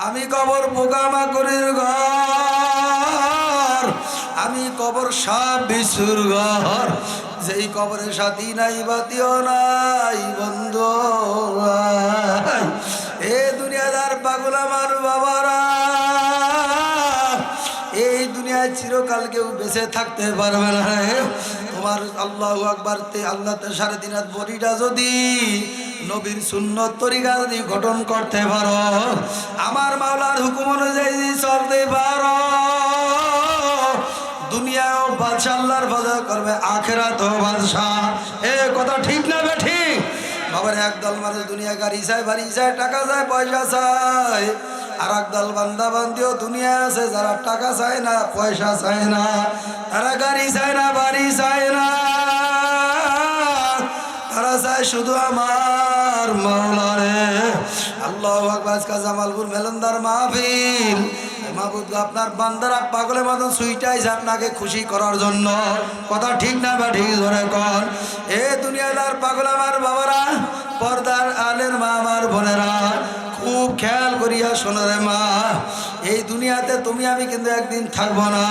আমি কবর পোকামাকড়ের ঘর, আমি কবর সাপ বিছুর ঘর, যেই কবরের সাথী নাই বাতিও নাই বন্ধু নাই। এ দুনিয়াদার পাগল আমার বাবারা, এই দুনিয়ায় চিরকাল কেউ বেঁচে থাকতে পারবে না। তোমার আল্লাহু আকবার তে আল্লাহ 3.5 হাত বডিটা যদি নবীর সুন্নত তরিকা যদি গঠন করতে পারো, আমার মাওলার হুকুম অনুযায়ী চলতে পারো, দুনিয়াও বাদশা আল্লাহর বাজার করবে, আখেরাতেও বাদশা। এ কথা ঠিক না বে ঠিক? বাবার একদল মানুষ দুনিয়া গাড়ি চায়, বাড়ি চায়, টাকা চায়, পয়সা চায়। আর একদল বান্দা বান্দিও দুনিয়া আছে যারা টাকা চায় না, পয়সা চায় না, তারা গাড়ি চায় না, বাড়ি চায় না, তারা চায় শুধু আমার মাওলারে। আল্লাহু আকবার। জামালপুর মেলন্দার মাহফিল, মাহবুব আপনার বান্দারা পাগলের মতন সুইটাইছে আপনাকে খুশি করার জন্য। কথা ঠিক না বা ঠিক ধরে কন? এ দুনিয়াদার পাগল আমার বাবারা, পর্দার আলের মা আমার বোনেরা, খুব খেয়াল করিয়া শোনো রে মা, এই দুনিয়াতে তুমি আমি কিন্তু একদিন থাকবো না।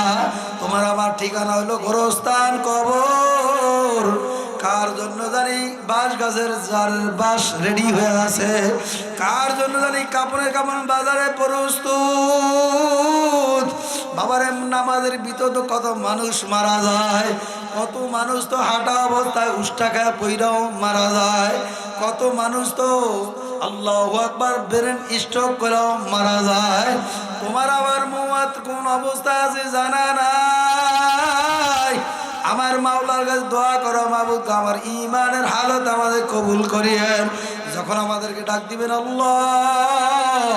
তোমার আমার ঠিকানা হলো গোরস্থান, কবর। কার জন্য জানি বাঁশ গাছের যার বাঁশ রেডি হয়ে আছে, কার জন্য জানি কাপড়ের কাপড় বাজারে প্রস্তুত। বাবারে নামাজের ভিতর তো কত মানুষ মারা যায়, কত মানুষ তো হাঁটা অবস্থায় উষ্টা খায় পইরাও মারা যায়, কত মানুষ তো আল্লাহু আকবার ব্রেন স্ট্রোক করেও মারা যায়। তোমার আবার মুয়াত কোন অবস্থায় আছে জানা নাই। আমার মাওলার কাছে দোয়া করো, মাবুদ আমার ইমানের হালত আমাদের কবুল করিয়েন। যখন আমাদেরকে ডাক দিবেন আল্লাহ,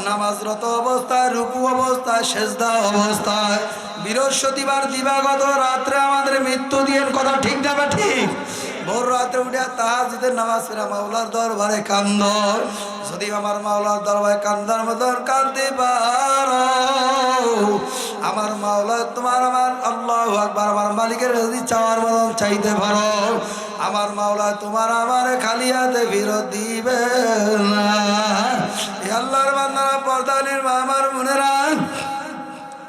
নামাজরত অবস্থায়, রুকু অবস্থায়, সেজদা অবস্থায়, বৃহস্পতিবার দিবাগত রাত্রে আমাদের মৃত্যু দিয়েন। কথা ঠিক না বা ঠিক? ভোর রাত্রে উঠে তাহাজ্জুদের নামাজ পড়া মাওলার দরবারে কান্দ। যদি আমার মাওলার দরবারে কান্দার মতন কাঁদতে পারো, আমার মাওলা তোমার আমার আল্লাহু আকবার আমার মালিকের যদি চাওয়ার মতন চাইতে পারো, আমার মাওলা তোমার আমার খালি হাতে ফেরত দিবে না। আল্লাহর বান্দারা, পর্দানির মা আমার বোনেরা,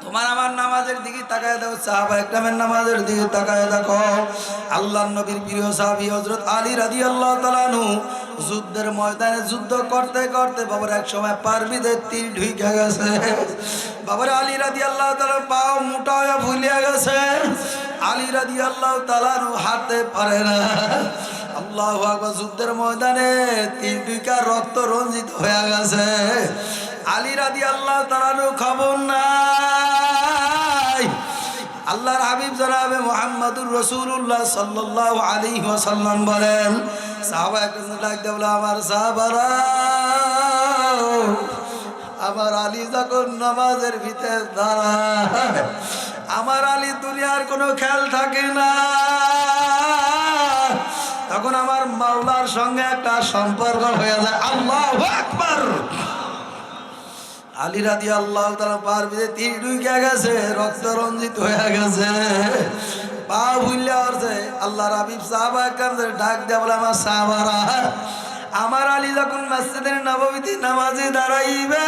তোমার আমার নামাজের দিকে তাকায় দেখো, সাহাবা একরামের নামাজের দিকে তাকায় দেখো। আল্লাহর নবীর প্রিয় সাহাবী হযরত আলী রাদিয়াল্লাহু তাআলা আনহু যুদ্ধের ময়দানে যুদ্ধ করতে করতে বাবার এক সময় পারবিতে তীর ঢুকে গেছে। বাবার আলী রাদিয়াল্লাহু তাআলা পাও মোটা হয়ে ভুলিয়া গেছে। আলী রাদিয়াল্লাহু তাআলা আনহু হাঁটতে পারে না। আল্লাহু আকবার। যুদ্ধের ময়দানে তীর ঢুকে রক্ত রঞ্জিত হয়ে গেছে। আলী রাদিয়াল্লাহু তাআলা আনহু খবর নাই। আল্লাহর হাবিব জনাবে মুহাম্মদুর রাসূলুল্লাহ সাল্লাল্লাহু আলাইহি ওয়াসাল্লাম বলেন, সাহাবা একজন ডাক দিয়ে বলে, আমার সাহাবারা, আমার আলী যখন নামাজের ভিতরে দাঁড়ায়, আমার আলী দুনিয়ার কোনো খেয়াল থাকে না, তখন আমার মাওলার সঙ্গে একটা সম্পর্ক হয়ে যায়। আল্লাহু আকবার। আলী রাদিয়াল্লাহু তাআলা পার ভিতরে তীর ঢুকে গেছে, রক্ত রঞ্জিত হয়ে গেছে, পা ভুলিয়া আসছে। আল্লাহর হাবিব সাহাবা একরামদের ডাক দেয়া বলে, আমার সাহাবারা, আমার আলী যখন মসজিদের নববীতে নামাজে দাঁড়াইবে,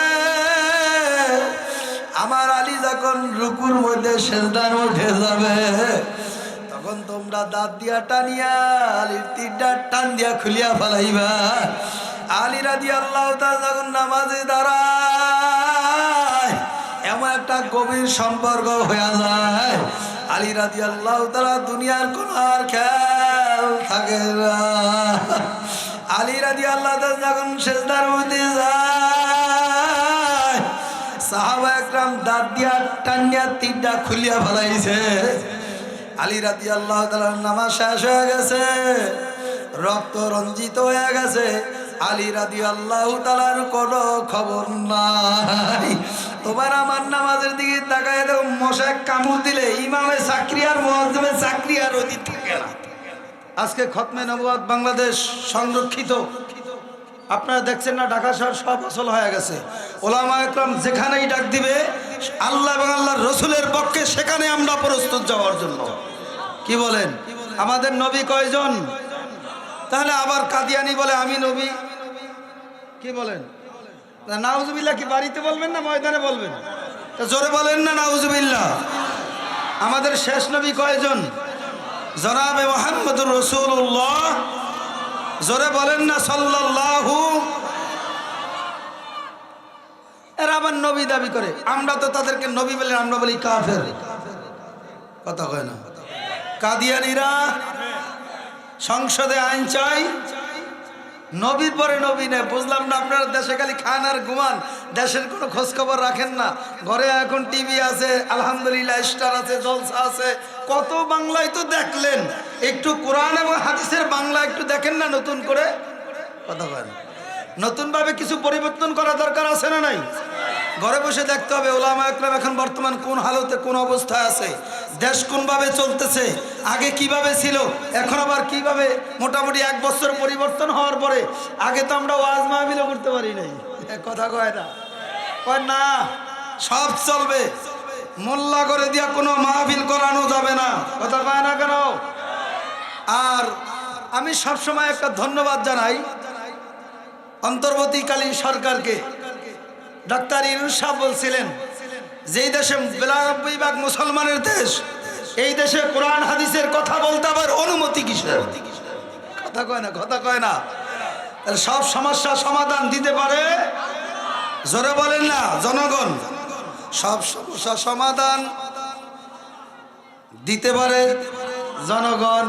আমার আলী যখন রুকুর মধ্যে সেজদার মধ্যে যাবে, তখন তোমরা দাঁত দিয়া টানিয়া আলীর তীরটা টান দিয়া খুলিয়া ফেলাইবা। আলী রাদিয়াল্লাহু তাআলা যখন নামাজে দাঁড়ায়, এমন একটা গভীর সম্পর্ক হয়ে যায়। আলী রাদিয়াল্লাহু তাআলা দুনিয়ার কোন আর খেয়াল থাকে না। আলী রাদিয়াল্লাহু তাআলা যখন সেজদার মধ্যে যায়, সাহাবা একরাম দাঁত দিয়া টানিয়া তীরটা খুলিয়া ফেলাইছে। আলী রাদিয়াল্লাহু তাআলা নামাজ শেষ হয়ে গেছে, রক্ত রঞ্জিত হয়ে গেছে। আলী রাদিয়াল্লাহু তাআলার কোনো খবর নাই। তোমার আমার নামাজের দিকে তাকায় দেখো, মশা কামড় দিলে ইমামে চাকরি আর মুয়াজ্জিমে চাকরি আর অতীত থাকে না। আজকে খতমে নবুয়ত বাংলাদেশ সংরক্ষিত, আপনারা দেখছেন না, ঢাকা শহর সব আসল হয়ে গেছে। ওলামা একরাম যেখানেই ডাক দিবে আল্লাহ এবং আল্লাহর রসুলের পক্ষে, সেখানে আমরা প্রস্তুত যাওয়ার জন্য। কি বলেন? আমাদের নবী কয়জন? তাহলে আবার কাদিয়ানি বলে আমি নবী। কি বলেন? নাউজুবিল্লাহ কি বাড়িতে বলবেন না ময়দানে বলবেন? তা জোরে বলেন না নাউজুবিল্লাহ। আমাদের শেষ নবী কয়জন? জনাবে মুহাম্মদুর রাসূলুল্লাহ। জোরে বলেন না সাল্লাল্লাহু। এরা আবার নবী দাবি করে, আমরা তো তাদেরকে নবী বলে, আমরা বলি কাফের। কথা কয় না? কাদিয়ানীরা সংসদে আইন চাই, নবীর পরে নবী নেই। বুঝলাম না, আপনারা দেশে খালি খান আর ঘুমান, দেশের কোনো খোঁজ খবর রাখেন না। ঘরে এখন টিভি আছে, আলহামদুলিল্লাহ, স্টার আছে, জলসা আছে, কত বাংলায় তো দেখলেন। একটু কোরআন এবং হাদিসের বাংলা একটু দেখেন না নতুন করে। কথা বলেন, নতুন ভাবে কিছু পরিবর্তন করা দরকার আছে না নাই? ঘরে বসে দেখতে হবে ওলামা একরাম এখন বর্তমান কোন হালতে, কোন অবস্থায় আছে, দেশ কোনভাবে চলতেছে, আগে কিভাবে ছিল, এখন আবার কিভাবে। মোটামুটি 1 বছর পরিবর্তন হওয়ার পরে, আগে তো আমরা ওয়াজ মাহফিলও করতে পারি নাই। কথা কয় না? কয় না, সব চলবে, মোল্লা করে দিয়া কোনো মাহফিল করানো যাবে না। কথা কয় না কেন? আর আমি সবসময় একটা ধন্যবাদ জানাই অন্তর্বর্তীকালীন সরকারকে। ডাক্তার ইউনূস সাহেব বলছিলেন, যেই দেশে 92% মুসলমানের দেশ, এই দেশে কোরআন হাদিসের কথা বলতে আবার অনুমতি কিসের? কথা কয় না? কথা কয় না? সব সমস্যা সমাধান দিতে পারে, জোরে বলেন না, জনগণ। সব সমস্যা সমাধান দিতে পারে জনগণ।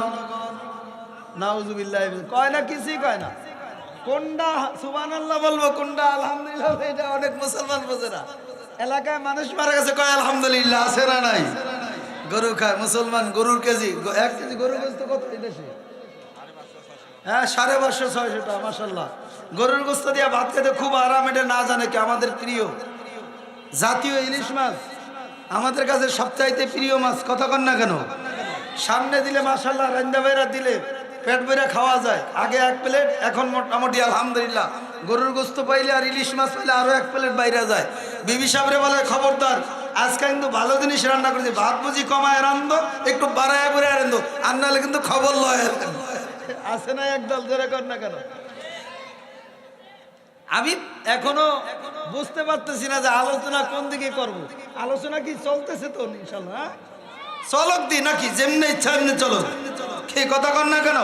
নাউজুবিল্লাহ কয় না, কিছুই কয় না। কোনটা সুবহানাল্লাহ বলবো, কোনটা আলহামদুলিল্লাহ, এটা অনেক মুসলমান বোঝে না। এলাকায় মানুষ মারা গেছে, কয় আলহামদুলিল্লাহ, আছে না নাই? গরু খায় মুসলমান, গরুর কেজি, 1 কেজি গরুর গোস্ত কত এই দেশে? হ্যাঁ, 550 600 টাকা, মাশাআল্লাহ। গরুর গোস্ত দিয়ে ভাত খেতে খুব আরাম। এটা না জানে কি? আমাদের প্রিয় জাতীয় ইলিশ মাছ আমাদের কাছে সবচাইতে প্রিয় মাছ। কথা কন না কেন? সামনে দিলে মাশাআল্লাহ, রান্দা বাইরা দিলে পেট ভরে খাওয়া যায়। আগে 1 প্লেট, এখন মোটামুটি আলহামদুলিল্লাহ গরুর গোস্ত পাইলে আর ইলিশ মাছ পাইলে আরো 1 প্লেট বাইরে যায়। বিবি সাহেবরে বলে, খবরদার, আজকে কিন্তু ভালো জিনিস রান্না করেছি, ভাত বুঝি কমায় রান্ধো, একটু বাড়ায় বুড়ায় রান্ধো, আর নাহলে কিন্তু খবর লয়। আছে না একদল, জোরে কর না কেন? আমি এখনো বুঝতে পারতেছি না যে আলোচনা কোন দিকে করব। আলোচনা কি চলতেছে তো ইনশাআল্লাহ? চলক দি নাকি যেমনি ইচ্ছা এমনি চলো, কি কথা কন না কেন?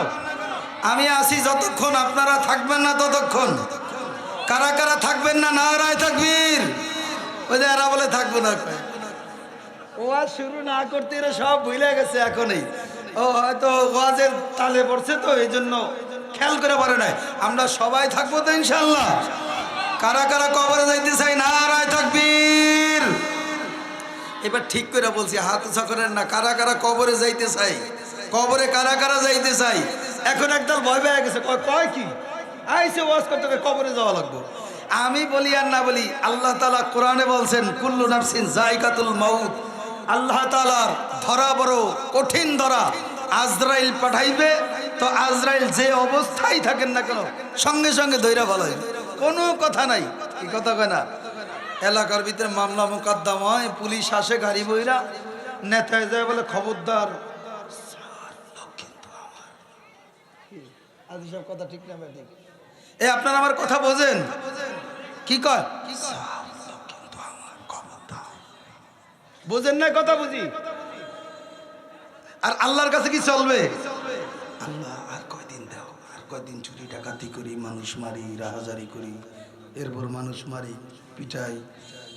আমি আসি যতক্ষণ, আপনারা থাকবেন না ততক্ষণ। কারা কারা থাকবেন না? নারায়ে তাকবীর। ওই যে এরা বলে থাকবো না, ওয়াজ শুরু না করতে এরা সব ভুলে গেছে এখনই। ও হয়তো ওয়াজের তালে পড়ছে তো এই জন্য খেয়াল করে পারে নাই। আমরা সবাই থাকবো তো ইনশাআল্লাহ। কারা কারা কবরে যাইতে চাই? নারায়ে তাকবীর। এবার ঠিক করে বলছি, হাত উঁচা করেন না। কারা কারা কবরে যাইতে চাই? কবরে কারা কারা যাইতে চাই? এখন একদল ভয় পেয়ে গেছে, কয় কি আইসে ওয়াজ করতে হবে, কবরে যাওয়া লাগবে। আমি বলি আর না বলি, আল্লাহ তাআলা কোরআনে বলছেন, কুল্লু নাফসিন যায়কাতুল মাউত। আল্লাহ তাআলার ধরা বড় কঠিন ধরা। আজরাইল পাঠাইবে তো আজরাইল যে অবস্থায় থাকেন না কেন, সঙ্গে সঙ্গে ধইরা ভালোই, কোনো কথা নাই। কি কথা কয় না? এলাকার ভিতরে মামলা মোকদ্দম হয়, পুলিশ আসে গাড়ি বইরা, নেতায় যায় বলে, খবরদার, সব কথা ঠিক না? ঠিক। এ আপনারা আমার কথা বোঝেন? কি কয়? বোঝেন না? কথা বুঝি। আর আল্লাহর কাছে কি চলবে? আল্লাহ আর কয়দিন দাও, আর কয়দিন চুরি ডাকাতি করি, মানুষ মারি, রাহাজারি করি, এরপর মানুষ মারি, পিটাই,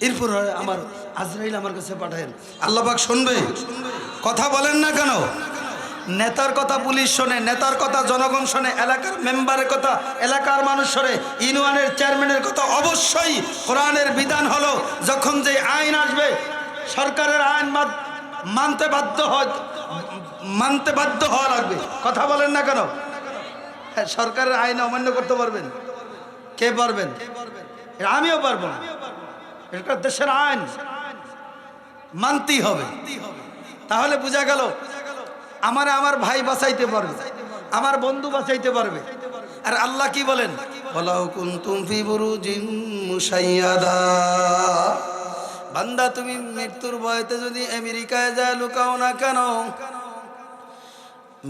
এরপর আমার আজরাইল আমার কাছে পাঠায়েন। আল্লাহ পাক শুনবে? কথা বলেন না কেন? নেতার কথা পুলিশ শোনে, নেতার কথা জনগণ শোনে, এলাকার মেম্বারের কথা এলাকার মানুষ শোনে, ইউনিয়নের চেয়ারম্যানের কথা। অবশ্যই কোরআনের বিধান হলো, যখন যে আইন আসবে সরকারের আইন মানতে বাধ্য হওয়া লাগবে। কথা বলেন না কেন? সরকারের আইন অমান্য করতে পারবেন? কে পারবেন? আমিও পারবো না। এটা দেশের আইন, মানতেই হবে। তাহলে বোঝা গেল, আমার ভাই বাঁচাইতে পারবে, আমার বন্ধু বাঁচাইতে পারবে। আর আল্লাহ কি বলেন? ওয়ালাউ কুনতুম ফি বুরুজিন মুশাইয়াদা। বান্দা, তুমি মৃত্যুর ভয়তে যদি আমেরিকায় যায় লুকাও না কেন,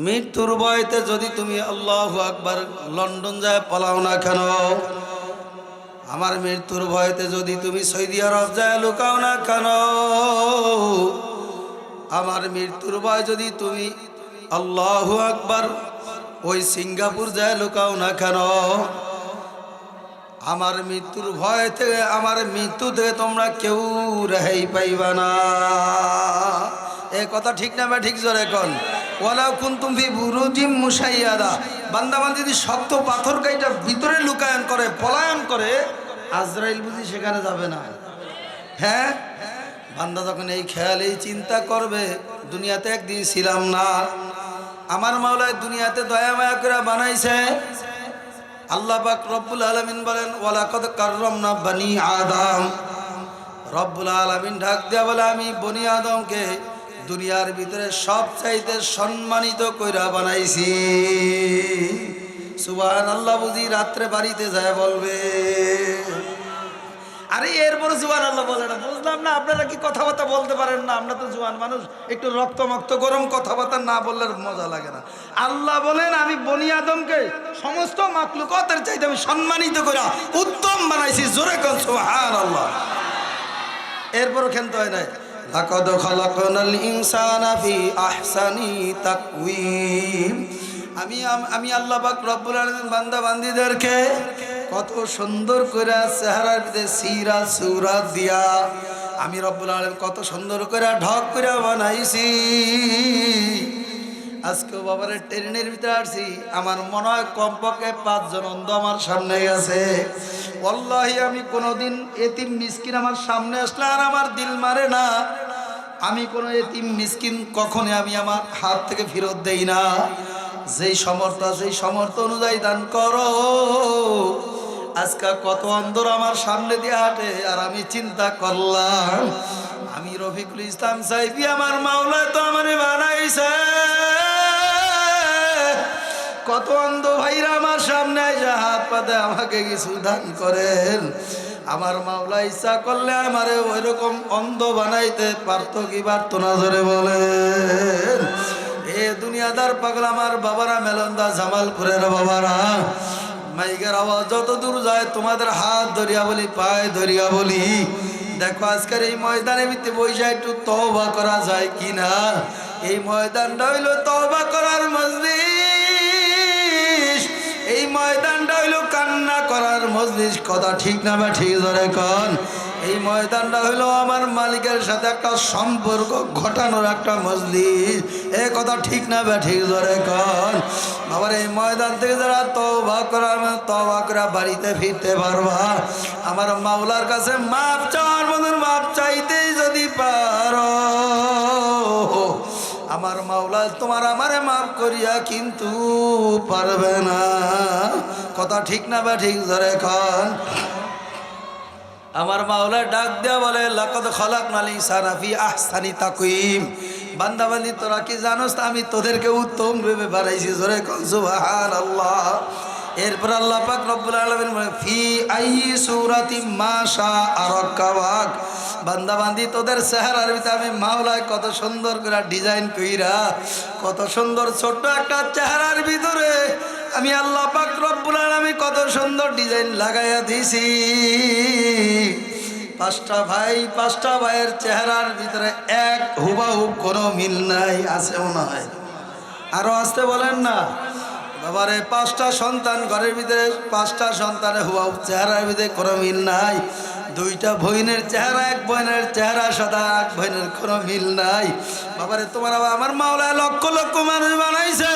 মৃত্যুর ভয়তে যদি তুমি আল্লাহু আকবার লন্ডন যায় পালাও না কেন, আমার মৃত্যুর ভয়তে যদি তুমি সৌদি আরব যায় লুকাও না কেন, আমার মৃত্যুর ভয় যদি তুমি আল্লাহু আকবার ওই সিঙ্গাপুর যায় লুকাও না কেন, আমার মৃত্যুর ভয় থেকে, আমার মৃত্যু থেকে তোমরা কেউ রেহাই পাইবা না। এ কথা ঠিক না বা ঠিক জোরে কোন? ওয়ালা কুনতুম ফি বুরুজিম মুশাইয়াদা, বান্দাবান্দি যদি শক্ত পাথর কাইটা ভিতরে লুকায়ন করে, পলায়ন করে, আজরাইল বুঝি সেখানে যাবে না? হ্যাঁ, বান্দা যখন এই খেয়াল এই চিন্তা করবে, দুনিয়াতে একদিন ছিলাম না, আমার মাওলায় দুনিয়াতে দয়া মায়া করে বানাইছে। আল্লাহ পাক রব্বুল আলামিন বলেন ওয়ালাকাদ কাররামনা বনি আদম, রব্বুল আলামিন ডাক দেয়া বলে আমি বনি আদমকে দুনিয়ার ভিতরে সবচাইতে সম্মানিত কইরা বানাইছি। সুবহানাল্লাহ বুঝি রাত্রে বাড়িতে যায় বলবে? আরে এরপর সুবহানাল্লাহ বলে না, বুঝলাম না আপনারা কি কথাবার্তা বলতে পারেন না? আমরা তো জোয়ান মানুষ, একটু রক্তমক্ত গরম কথাবার্তা না বললে মজা লাগে না। আল্লাহ বলেন আমি বনি আদমকে সমস্ত মাখলুকাতের চাইতে আমি সম্মানিত করে উত্তম বানাইছি। জোরে কোন সুবহানাল্লাহ। এরপরও খেলতে হয় নাই, লাকাদ খালাকনাল ইনসানা ফি আহসানি তাকওয়িম, আমি আল্লাহ পাক রব্বুল আলামিন বান্দা বান্দীদেরকে কত সুন্দর করে চেহারার ভিতরে সিরা সুরাত দিয়া আমি রব্বুল আলামিন কত সুন্দর করে ঢক করে বানাইছি। আজকেও বাবার ট্রেনের ভিতরে আসছি, আমার মনে হয় কমপক্ষে 5 জন অন্ধ আমার সামনে গেছে। ওয়াল্লাহি আমি কোনোদিন এতিম মিসকিন আমার সামনে আসলে আর আমার দিল মারে না। আমি কোনো এতিম মিসকিন কখনো আমি আমার হাত থেকে ফেরত দেই না। যেই সমর্থ সেই সমর্থ অনুযায়ী দান করো। আজকে কত অন্ধর আমার সামনে দিয়ে হাঁটে, আর আমি চিন্তা করলাম আমি রফিকুল ইসলাম সাহেবী আমার মাওলা তো আমারে বানাইছে। কত অন্ধ ভাইরা আমার সামনে এসে হাত পাতে আমাকে কিছু দান করেন। আমার মাওলা ইচ্ছা করলে আমারে ওইরকম অন্ধ বানাইতে পারতো কি পারতো না? ধরে বলেন। এ দুনিয়াদার পাগলা আমার বাবারা, মেলন্দা জামালপুরের বাবারা, মাইকের আওয়াজ যত দূর যায় তোমাদের হাত ধরিয়া বলি, পায়ে ধরিয়া বলি, দেখো আজকের এই ময়দানে ভিত্তি বৈশা একটু তওবা করা যায় কিনা। এই ময়দানটা হইল তওবা করার মজলিস, এই ময়দানটা হইল কান্না করার মজলিস। কথা ঠিক না বা ঠিক ধরে কন? এই ময়দানটা হইল আমার মালিকের সাথে একটা সম্পর্ক ঘটানোর একটা মজলিস। এ কথা ঠিক না বা ঠিক ধরে কন? আবার এই ময়দান থেকে যারা তওবা করার, তওবা করে বাড়িতে ফিরতে পারবা, আমার মাওলার কাছে মাপ চাওয়ার মতন মাপ চাইতেই যদি পারো, আমার মাওলা তোমার আমারে মাফ করিয়া কিন্তু পারবে না। কথা ঠিক না বা ঠিক ধরে কন? আমার মাওলা ডাক দেয়া বলে লাকাদ খালাকনাল ইনসানা ফি আহসানি তাকওয়িম, বান্দা বান্দি তোরা কি জানোস আমি তোদেরকে উত্তম রূপে বানাইছি। জোরে কোন সুবহানাল্লাহ। এরপর আল্লাহ পাক রব্বুল আলামিন বলেন ফি আইয়ি সূরাতিন মা শাআ রাক্কাবাক, বান্দা বান্দি তোদের চেহারার ভিতরে আমি মাওলা কত সুন্দর করে ডিজাইন কইরা, কত সুন্দর ছোট্ট একটা চেহারার ভিতরে আমি আল্লাহ পাক রব্বুল আলামিন কত সুন্দর ডিজাইন লাগাইয়া দিছি। 5টা ভাই, 5টা ভাইয়ের চেহারার ভিতরে এক হুবাহুব কোনো মিল নাই। আছেও নয়? আরো আসতে বলেন না বাবারে। 5টা সন্তান ঘরের ভিতরে, 5টা সন্তানের হুবাহুব চেহারার ভিতরে কোনো মিল নাই। 2টা বোনের চেহারা, এক বোনের চেহারা সাদা, এক বোনের কোনো মিল নাই। বাবারে তোমার আমার মাওলা লক্ষ লক্ষ মানুষ বানাইছে।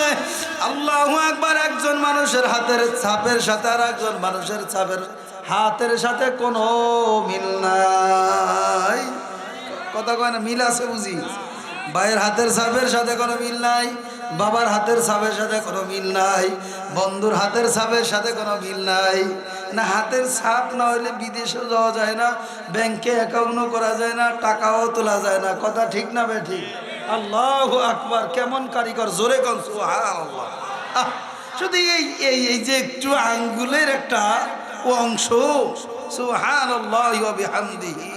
আল্লাহু আকবার। একজন মানুষের হাতের ছাপের সাথে আর একজন মানুষের ছাপের হাতের সাথে কোনো মিল নাই। কথা কয় না? মিল আছে বুঝি? ভাইয়ের হাতের ছাপের সাথে কোনো মিল নাই, বাবার হাতের ছাপের সাথে কোনো মিল নাই, বন্ধুর হাতের ছাপের সাথে কোনো মিল নাই। না হাতের ছাপ না হইলে বিদেশেও যাওয়া যায় না, ব্যাংকে অ্যাকাউন্টও করা যায় না, টাকাও তোলা যায় না। কথা ঠিক না বেঠিক? আল্লাহু আকবার। কেমন কারিগর! জোরে কোন সুবহানাল্লাহ। শুধু এই যে একটু আঙ্গুলের একটা অংশ, সুবহানাল্লাহ ওয়া বিহামদিহি,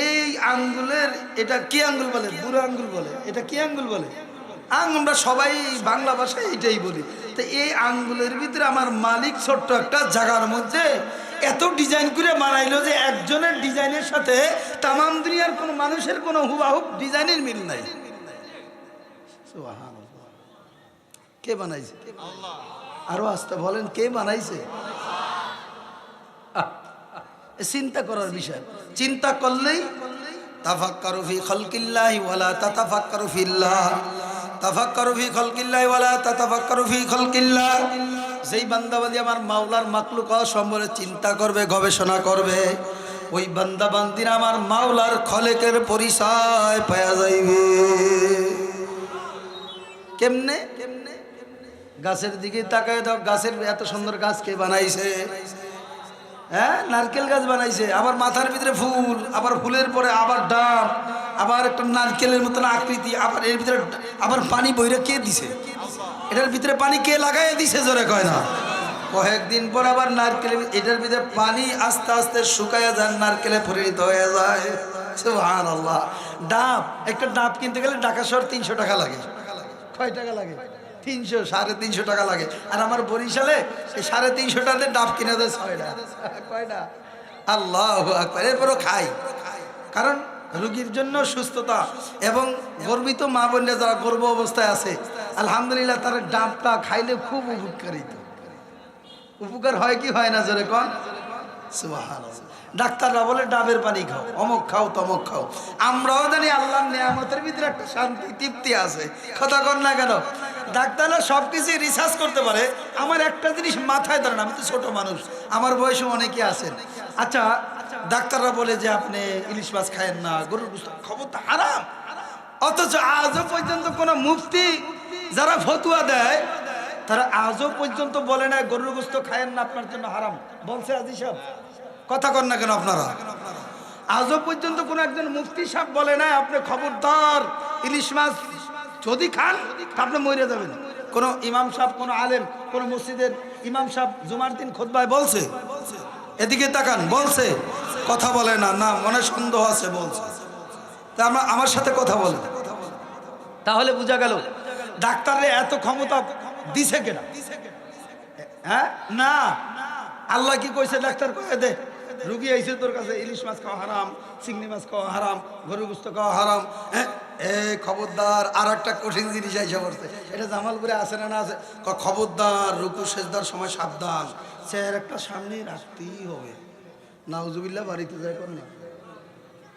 এই আঙ্গুলের, এটা কি আঙ্গুল বলে? বুড়ো আঙ্গুল বলে। এটা কি আঙ্গুল বলে? আমরা সবাই বাংলা ভাষায় এটাই বলি। তো এই আঙ্গুলের ভিতরে আমার মালিক ছোট্ট একটা জায়গার মধ্যে এত ডিজাইন করে বানাইলো যে একজনের ডিজাইনের সাথে তামাম দুনিয়ার কোনো মানুষের কোনো হুবাহুব ডিজাইনের মিল নাই। সুবহানাল্লাহ। কে বানাইছে? আল্লাহ। আরো আস্তে বলেন, কে বানাইছে? চিন্তা করার বিষয়। চিন্তা করলেই তাফাক্কারু ফি খালকিল্লাহি ওয়ালা তাতাফাক্কারু ফিল্লাহ, তাফাক্কারু ফি খালকিল্লাহি ওয়ালা তাতাফাক্কারু ফি খালকিল্লাহ। যেই বান্দাবান্দি আমার মাওলার মাখলুকাত সম্পর্কে চিন্তা করবে, গবেষণা করবে, ওই বান্দা বান্দিরা আমার মাওলার খলেকের পরিচয় পাওয়া যাইবে। কেমনে? গাছের দিকে তাকায় দাও, গাছের এত সুন্দর গাছ কে বানাইছে? হ্যাঁ, নারকেল গাছ বানাইছে, আবার মাথার ভিতরে ফুল, আবার ফুলের পরে আবার ডাব, আবার একটা নারকেলের মতন আকৃতি, আবার এর ভিতরে আবার পানি বইরে কে দিছে? এটার ভিতরে পানি কে লাগাইয়া দিছে? জোরে কয় না। কয়েকদিন পর আবার নারকেল, এটার ভিতরে পানি আস্তে আস্তে শুকাইয়া যায়, নারকেলে পরিণত হয়ে যায়। সুবহানাল্লাহ। ডাব, একটা ডাব কিনতে গেলে ঢাকা শহর 300 টাকা লাগে। কয় টাকা লাগে? 300, 350 টাকা লাগে। আর আমার বরিশালে এই 350 টাকাতে ডাব কিনে দেয় 6টা। কয়টা? আল্লাহু আকবার। এরপরও খাই, কারণ রোগীর জন্য সুস্থতা এবং গর্বিত মা বোনেরা যারা গর্ভ অবস্থায় আছে, আলহামদুলিল্লাহ তারা ডাবটা খাইলে খুব উপকারিত। উপকার হয় কি হয় না? জোরে কোন সুবহানাল্লাহ। ডাক্তাররা বলে ডাবের পানি খাও, অমুক খাও, তমুক খাও। আমরাও জানি আল্লাহর নিয়ামতের ভিতরে একটা শান্তি, তৃপ্তি আছে। কথা কর না কেন? ডাক্তাররা সব কিছুই রিসার্চ করতে পারে, আমার একটা জিনিস মাথায় ধরে না। আমি তো ছোট মানুষ, আমার বয়সে অনেকে আছেন। আচ্ছা, ডাক্তাররা বলে যে আপনি ইলিশ মাছ খায়েন না, গরুর গোশত, খবর তো হারাম। অথচ আজও পর্যন্ত কোনো মুফতি যারা ফতুয়া দেয়, তারা আজও পর্যন্ত বলে না গরুর গোশত খায়েন না, আপনার জন্য হারাম। বলছে আজি সাহেব? কথা কন না কেন আপনারা? আজও পর্যন্ত কোন একজন মুফতি সাহেব বলে না আপনি খবরদার ইলিশ মাছ যদি খান আপনি মরে যাবেন? কোন ইমাম সাহেব, কোন আলেম, কোন মসজিদের ইমাম সাহেব জুমার দিন খুতবায় বলছে? এদিকে তাকান, বলছে? কথা বলে না। না, মনে সন্দেহ আছে, বলছে। তা আমার সাথে কথা বলে, তাহলে বোঝা গেল ডাক্তারের এত ক্ষমতা দিছে কেনা? হ্যাঁ না, আল্লাহ কি কইছে? ডাক্তার কয়ে দে, রুগী আইছে তোর কাছে, ইলিশ মাছ খাওয়া হারাম, চিংড়ি মাছ খাওয়া হারাম, গরুর গোশত খাওয়া হারাম। হ্যাঁ, খবরদার। আর একটা কঠিন জিনিস আইসা পড়ছে, এটা জামালপুরে আছে না? না আছে। খবরদার, রুকু সেজদার সময় সাবধান, চেয়ার একটা সামনে রাখতেই হবে। নাউজুবিল্লাহ, বাড়িতে যায় করে না।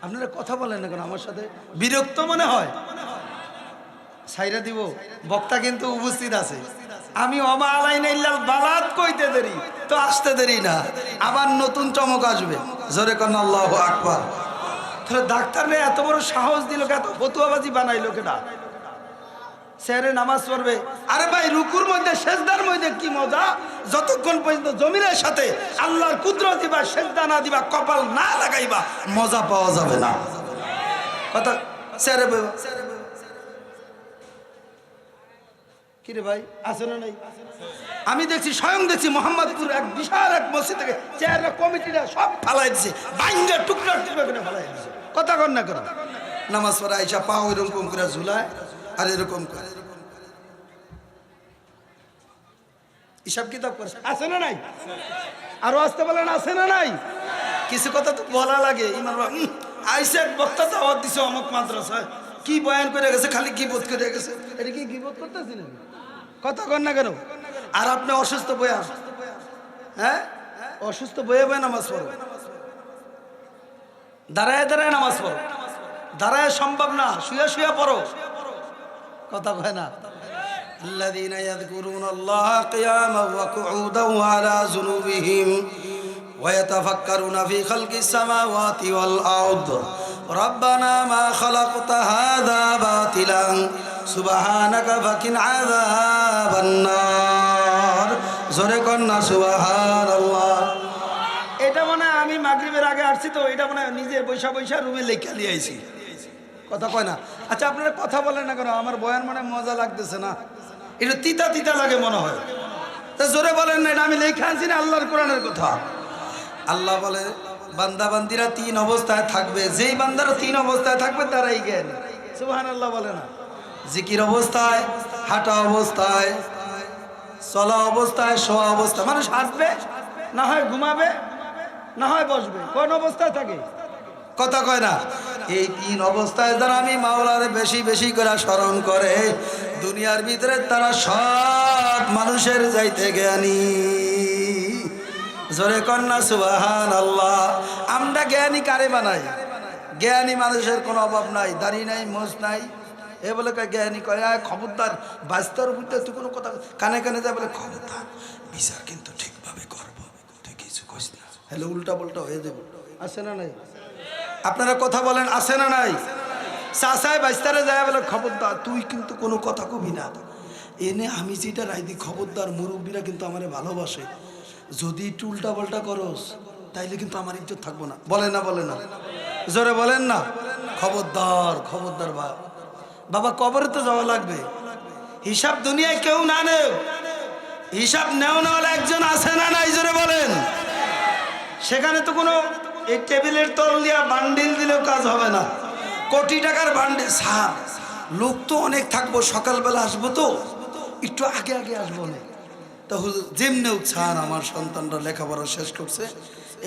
আপনারা কথা বলেন না কেন আমার সাথে? বিরক্ত মনে হয়? সাইরা দিব, বক্তা কিন্তু উপস্থিত আছে। আমি ওমা আলাইনা ইল্লাল বালাত কইতে দেরি তো আসতে দেরি না, আবার নতুন চমক আসবে। জোরে কোন আল্লাহু আকবার। তাহলে ডাক্তাররা এত বড় সাহস দিল, এত ফতুয়াবাজি বানাইলো কেনা? স্যারে নামাজ পড়বে, আরে ভাই রুকুর মধ্যে সেজদার মধ্যে কি মজা? যতক্ষণ পর্যন্ত জমিনের সাথে আল্লাহর কুদরত দিবা, সেজদা না দিবা, কপাল না লাগাইবা, মজা পাওয়া যাবে না। কথা স্যারে কিরে ভাই আছে না নাই? আমি দেখছি, স্বয়ং দেখছি মোহাম্মদপুর এক বিশাল এক মসজিদ থেকে চেয়াররা কমিটিরা সব ফালাই দিছে, বাইঙ্গা টুকরা টুকরা করে ফালাই দিছে। কথা কর না করো। নামাজ পড়া আইসা পা ওইরকম করে ঝুলায় আর এরকম করে হিসাব কিতাব করে। আছে না নাই? আরো আসতে বলেন, আছে না নাই? কিছু কথা তো বলা লাগে। ইমাম আইসা বক্তা দাওয়াত দিছে অমুক মাদ্রাসায়, কি বয়ান করে গেছে, খালি গিবত করে গেছে। এটা কি গিবত করতেছি না? কথা কর না কেন? আর আপনি অসুস্থ বয়া, হ্যাঁ অসুস্থ বয়ে বয়ে নামাজ পড়ো, দাঁড়ায় দাঁড়ায় নামাজ পড়ো। দাঁড়ায় সম্ভব না, শুয়ে শুয়ে পড়ো। কথা কয় না? আল্লাযীনা ইয়াযকুরুনাল্লাহা কিয়ামান ওয়া কুউদান ওয়া আলা জুনুবিহিম ওয়া ইয়াতাফাক্কারুনা ফি খালকিস সামাওয়াতি ওয়াল আরদ রব্বানা মা খালাকতা হাযা বাতিলান সুবহানাকা ফাকিন আযাবান নার। জোরে কর না সুবহানাল্লাহ। এটা মনে হয় আমি মাগরিবের আগে আসছি তো, এটা মনে হয় নিজে বৈশা বৈশা রুমে লেখা নিয়ে আইছি। কথা কয় না? আচ্ছা, আপনারা কথা বলেন না কেন? আমার বয়ান মানে মজা লাগতেছে না, এটা তিতা তিতা লাগে মনে হয়। তা জোরে বলেন না, এটা আমি লেখা আনছি না, আল্লাহর কোরআনের কথা। আল্লাহ বলে বান্দা বান্দিরা 3 অবস্থায় থাকবে, যেই বান্দারা 3 অবস্থায় থাকবে তারাই জ্ঞান। সুবহানাল্লাহ বলে না? জিকির অবস্থায়, হাঁটা অবস্থায়, চলা অবস্থায়, শোয়া অবস্থায়। মানুষ হাঁটবে, না হয় ঘুমাবে, না হয় বসবে। কোন অবস্থায় থাকে? কথা কয় না। এই 3 অবস্থায় যারা আমি মাওলারে বেশি বেশি করে স্মরণ করে, দুনিয়ার ভিতরে তারা সব মানুষের যাইতে জ্ঞানী। জোরে কন্যা সুবহানাল্লাহ। আমরা জ্ঞানী কারে বানাই? জ্ঞানী মানুষের কোনো অভাব নাই, দাড়ি নাই, মোজ নাই। এ বলে জ্ঞানী কয় খবরদার, বাস্তর বুঝতে তুই কোনো কথা কানে কানে যায় বলে খবরদার, বিচার কিন্তু ঠিকভাবে করবো, তুই কিছু কইস না, হ্যালো উল্টা পাল্টা হয়ে যাবে। আছে না নাই? আপনারা কথা বলেন, আছে না নাই? চাচায় বাইস্তারে যায় বলে খবরদার তুই কিন্তু কোনো কথা কবি না। এনে আমি যেটা রাই দিই, খবরদার মুরব্বীরা কিন্তু আমারে ভালোবাসে, যদি একটু উল্টা পাল্টা করস তাইলে কিন্তু আমার ইজ্জত থাকবো না। বলে না? বলে না? জোরে বলেন না। খবরদার খবরদার। বাবা কবরে তো যাওয়া লাগবে, হিসাব দুনিয়ায় কেউ না নেও, হিসাব নেও না হলে একজন আছে না নাই? জোরে বলেন। সেখানে তো কোনো এই টেবিলের তল দিয়া বান্ডিল দিলেও কাজ হবে না, কোটি টাকার বান্ডিল। স্যার লোক তো অনেক থাকবো, সকালবেলা আসবো তো একটু আগে আগে আসবো না। তা হুজুর যেমনি হোক স্যার আমার সন্তানরা লেখাপড়া শেষ করছে,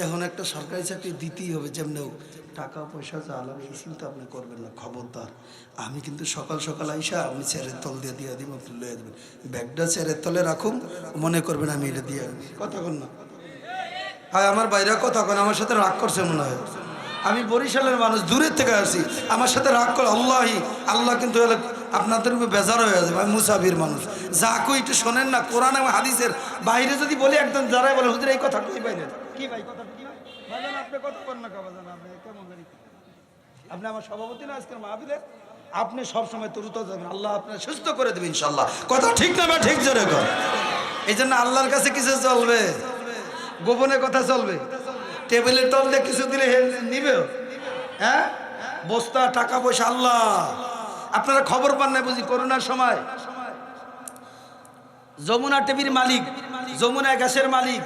এখন একটা সরকারি চাকরি দিতেই হবে, যেমনি হোক টাকা পয়সা যা লাগে এই চিন্তা আপনি করবেন না। খবরদার, আমি কিন্তু সকাল সকাল আইসা আমি চেয়ারের তল দিয়ে দিব, আপনি লয়ে দেবেন। ব্যাগটা চেয়ারের তলে রাখুন, মনে করবেন আমি এটা দিয়ে কথা কন না। আর আমার বাইরে কথা কন, আমার সাথে রাগ করছে মনে হয়। আমি বরিশালের মানুষ, দূরের থেকে আসি, আমার সাথে রাগ করে আল্লাহি আল্লাহ কিন্তু আপনাদের উপরে বেজার হয়ে যাবে। আমি মুসাফির মানুষ, যা কই একটু শোনেন না। কোরআন এবং হাদিসের বাইরে যদি বলি একদম যারাই বলে হুজুর এই কথা কই বাইরে কি ভাই কথা কি ভাই আপনি কথা করেন না কাবা জানা আপনি কেমন জানি আপনি আমার সভাপতি না আজকের মাহফিলের, আপনি সব সময় তরুত যাবেন, আল্লাহ আপনার সুস্থ করে দেবে ইনশাআল্লাহ। কথা ঠিক না বা ঠিক জোরে কর। এই জন্য আল্লাহর কাছে কিছু চলবে, গোপনে কথা চলবে। টেবিলের তল দিয়ে কিছু দিলে নিবে, হ্যাঁ বস্তা টাকা পয়সা আল্লাহ। আপনারা খবর পান না বুঝি করোনার সময় যমুনা টিভির মালিক, যমুনা গ্যাসের মালিক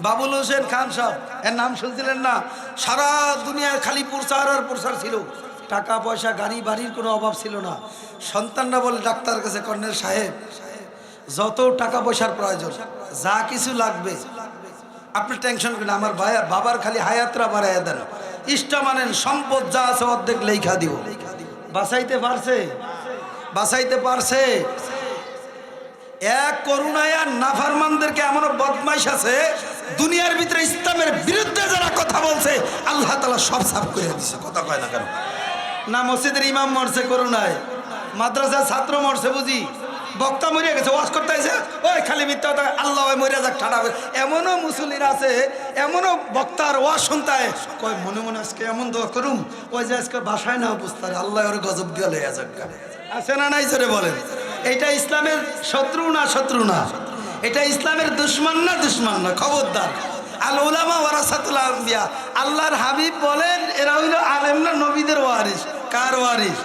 বাবুল হোসেন খান সাহেব, এর নাম শুনছিলেন না? সারা দুনিয়ার খালি প্রচার আর প্রচার ছিল, টাকা পয়সা গাড়ি বাড়ির কোনো অভাব ছিল না। সন্তানরা বলে ডাক্তার কাছে, কর্নেল সাহেব যত টাকা পয়সার প্রয়োজন যা কিছু লাগবে আপনি টেনশন করেন, আমার বাবার খালি হায়াতরা বাড়াইয়া দেন, ইষ্টা মানেন, সম্পদ যা আছে অর্ধেক লেখা দিব। বাঁচাইতে পারছে? বাঁচাইতে পারছে? এক করুণায় আর নাফরমানদেরকে এমন বদমাইশ আছে দুনিয়ার ভিতরে, ইসলামের বিরুদ্ধে যারা কথা বলছে আল্লাহ তাআলা সব সাফ করে দিছে। কথা কয় না কেন? না মসজিদের ইমাম মরছে করুণায়, মাদ্রাসার ছাত্র মরছে বুঝি, বক্তা মরে গেছে, ওয়াজ করতে আছে ওই খালি মিথ্যা কথা, আল্লাহ মরে যাক ঠাডা। এমনও মুসল্লিরা আছে, এমনও বক্তার ওয়াজ শুনতে কয় মনে মনে আজকে এমন দোয়া করুম ওই যে আজকে বাসায় না বুঝতে আল্লাহ ওর গজব দিয়ে লইয়া যাক। আছে না নাই জোরে বলেন? এটা ইসলামের শত্রু না? শত্রু না? এটা ইসলামের দুশমন না? দুশমন না? খবরদার। আল উলামা ওয়ারাসাতুল আম্বিয়া, আল্লাহর হাবিব বলেন এরা হইল আলেম না নবীদের ওয়ারিস। কার ওয়ারিস?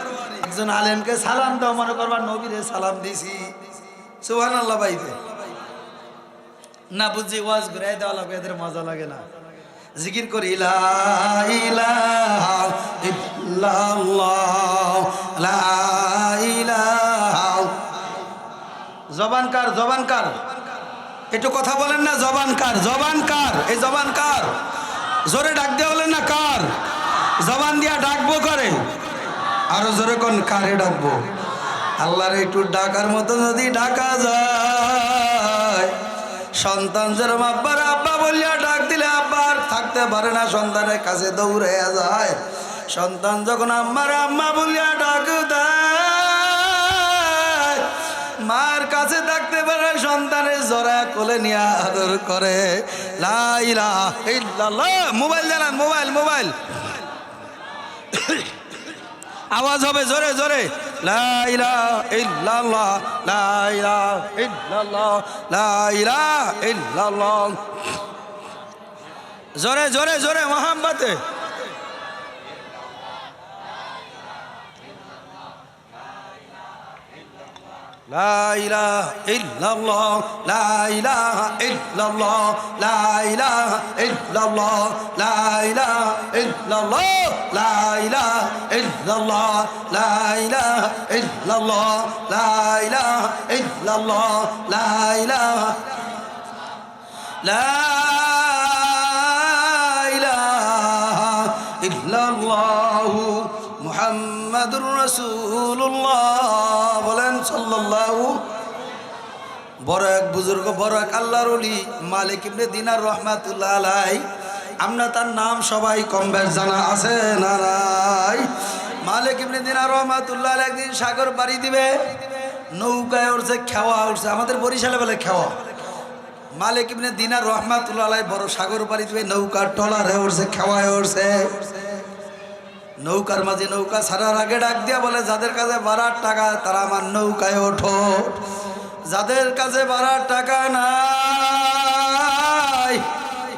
একজন আলেমকে সালাম দাও, মনে করবা নবীরে সালাম দিছি। সুবহানাল্লাহ। বাইতে না বুঝি ওয়াজ ঘুরাই দেওয়া লাগবে, এদের মজা লাগে না। জিকির করি লা ইলাহা ইল্লাল্লাহ, লা ইলাহা। জবান কার? জবান কার? একটু কথা বলেন না, জবান কার? জবান কার? এই জবান কার? জোরে ডাক দিয়ে বলেন না কার? জবান দিয়া ডাকবো করে, আরো জোরে কোন কারে ডাকবো? আল্লাহর একটু ডাকার মতো যদি ডাকা যায়, সন্তান যেরকম আব্বার আব্বা বলিয়া ডাক দিলে আব্বার থাকতে পারে না, সন্তানের কাছে দৌড়ে যায়। সন্তান যখন আম্মার আম্মা বলিয়া ডাক দেয়, মার কাছে থাকতে পারে, সন্তানের জরা কোলে নিয়ে আদর করে। লা ইলাহা ইল্লাল্লাহ। মোবাইল জানান, মোবাইল মোবাইল আওয়াজ হবে জোরে জোরে। লা ইলাহা ইল্লাল্লাহ, লা ইলাহা ইল্লাল্লাহ, লা ইলাহা ইল্লাল্লাহ। জোরে জোরে জোরে মোহাম্মতে। লা ইলাহা ইল্লাল্লাহ, লা ইলাহা ইল্লাল্লাহ, লা ইলাহা ইল্লাল্লাহ, লা ইলাহা ইল্লাল্লাহ, লা ইলাহা ইল্লাল্লাহ, লা ইলাহা ইল্লাল্লাহ, লা ইলাহা ইল্লাল্লাহ, লা ইলাহা লা ইল্লাল্লাহু মুহাম্মাদুর রাসূলুল্লাহ বলেন সাল্লাল্লাহু। বড় এক বুজুর্গ, বড় এক আল্লাহর ওলি মালিক ইবনে দিনার রহমাতুল্লাহ আলাইহি। আমরা তার নাম সবাই কম বেশ জানা আছে না নাই? মালিক ইবনে দিনার রহমাতুল্লাহ আলাইহি একদিন সাগর পাড়ি দিবে, নৌকায় উঠছে, খেওয়া উঠছে, আমাদের বরিশালে বলে খেওয়া। মালিক ইবনে দিনার রহমাতুল্লাহ আলাইহি বড় সাগর পাড়ি দিবে, নৌকার টলারে উঠছে, খেওয়ায় উঠছে। নৌকার মাঝে নৌকা ছাড়ার আগে ডাক দিয়া বলে, যাদের কাছে ভাড়ার টাকা তারা আমার নৌকায় ওঠো, যাদের কাছে ভাড়ার টাকা নাই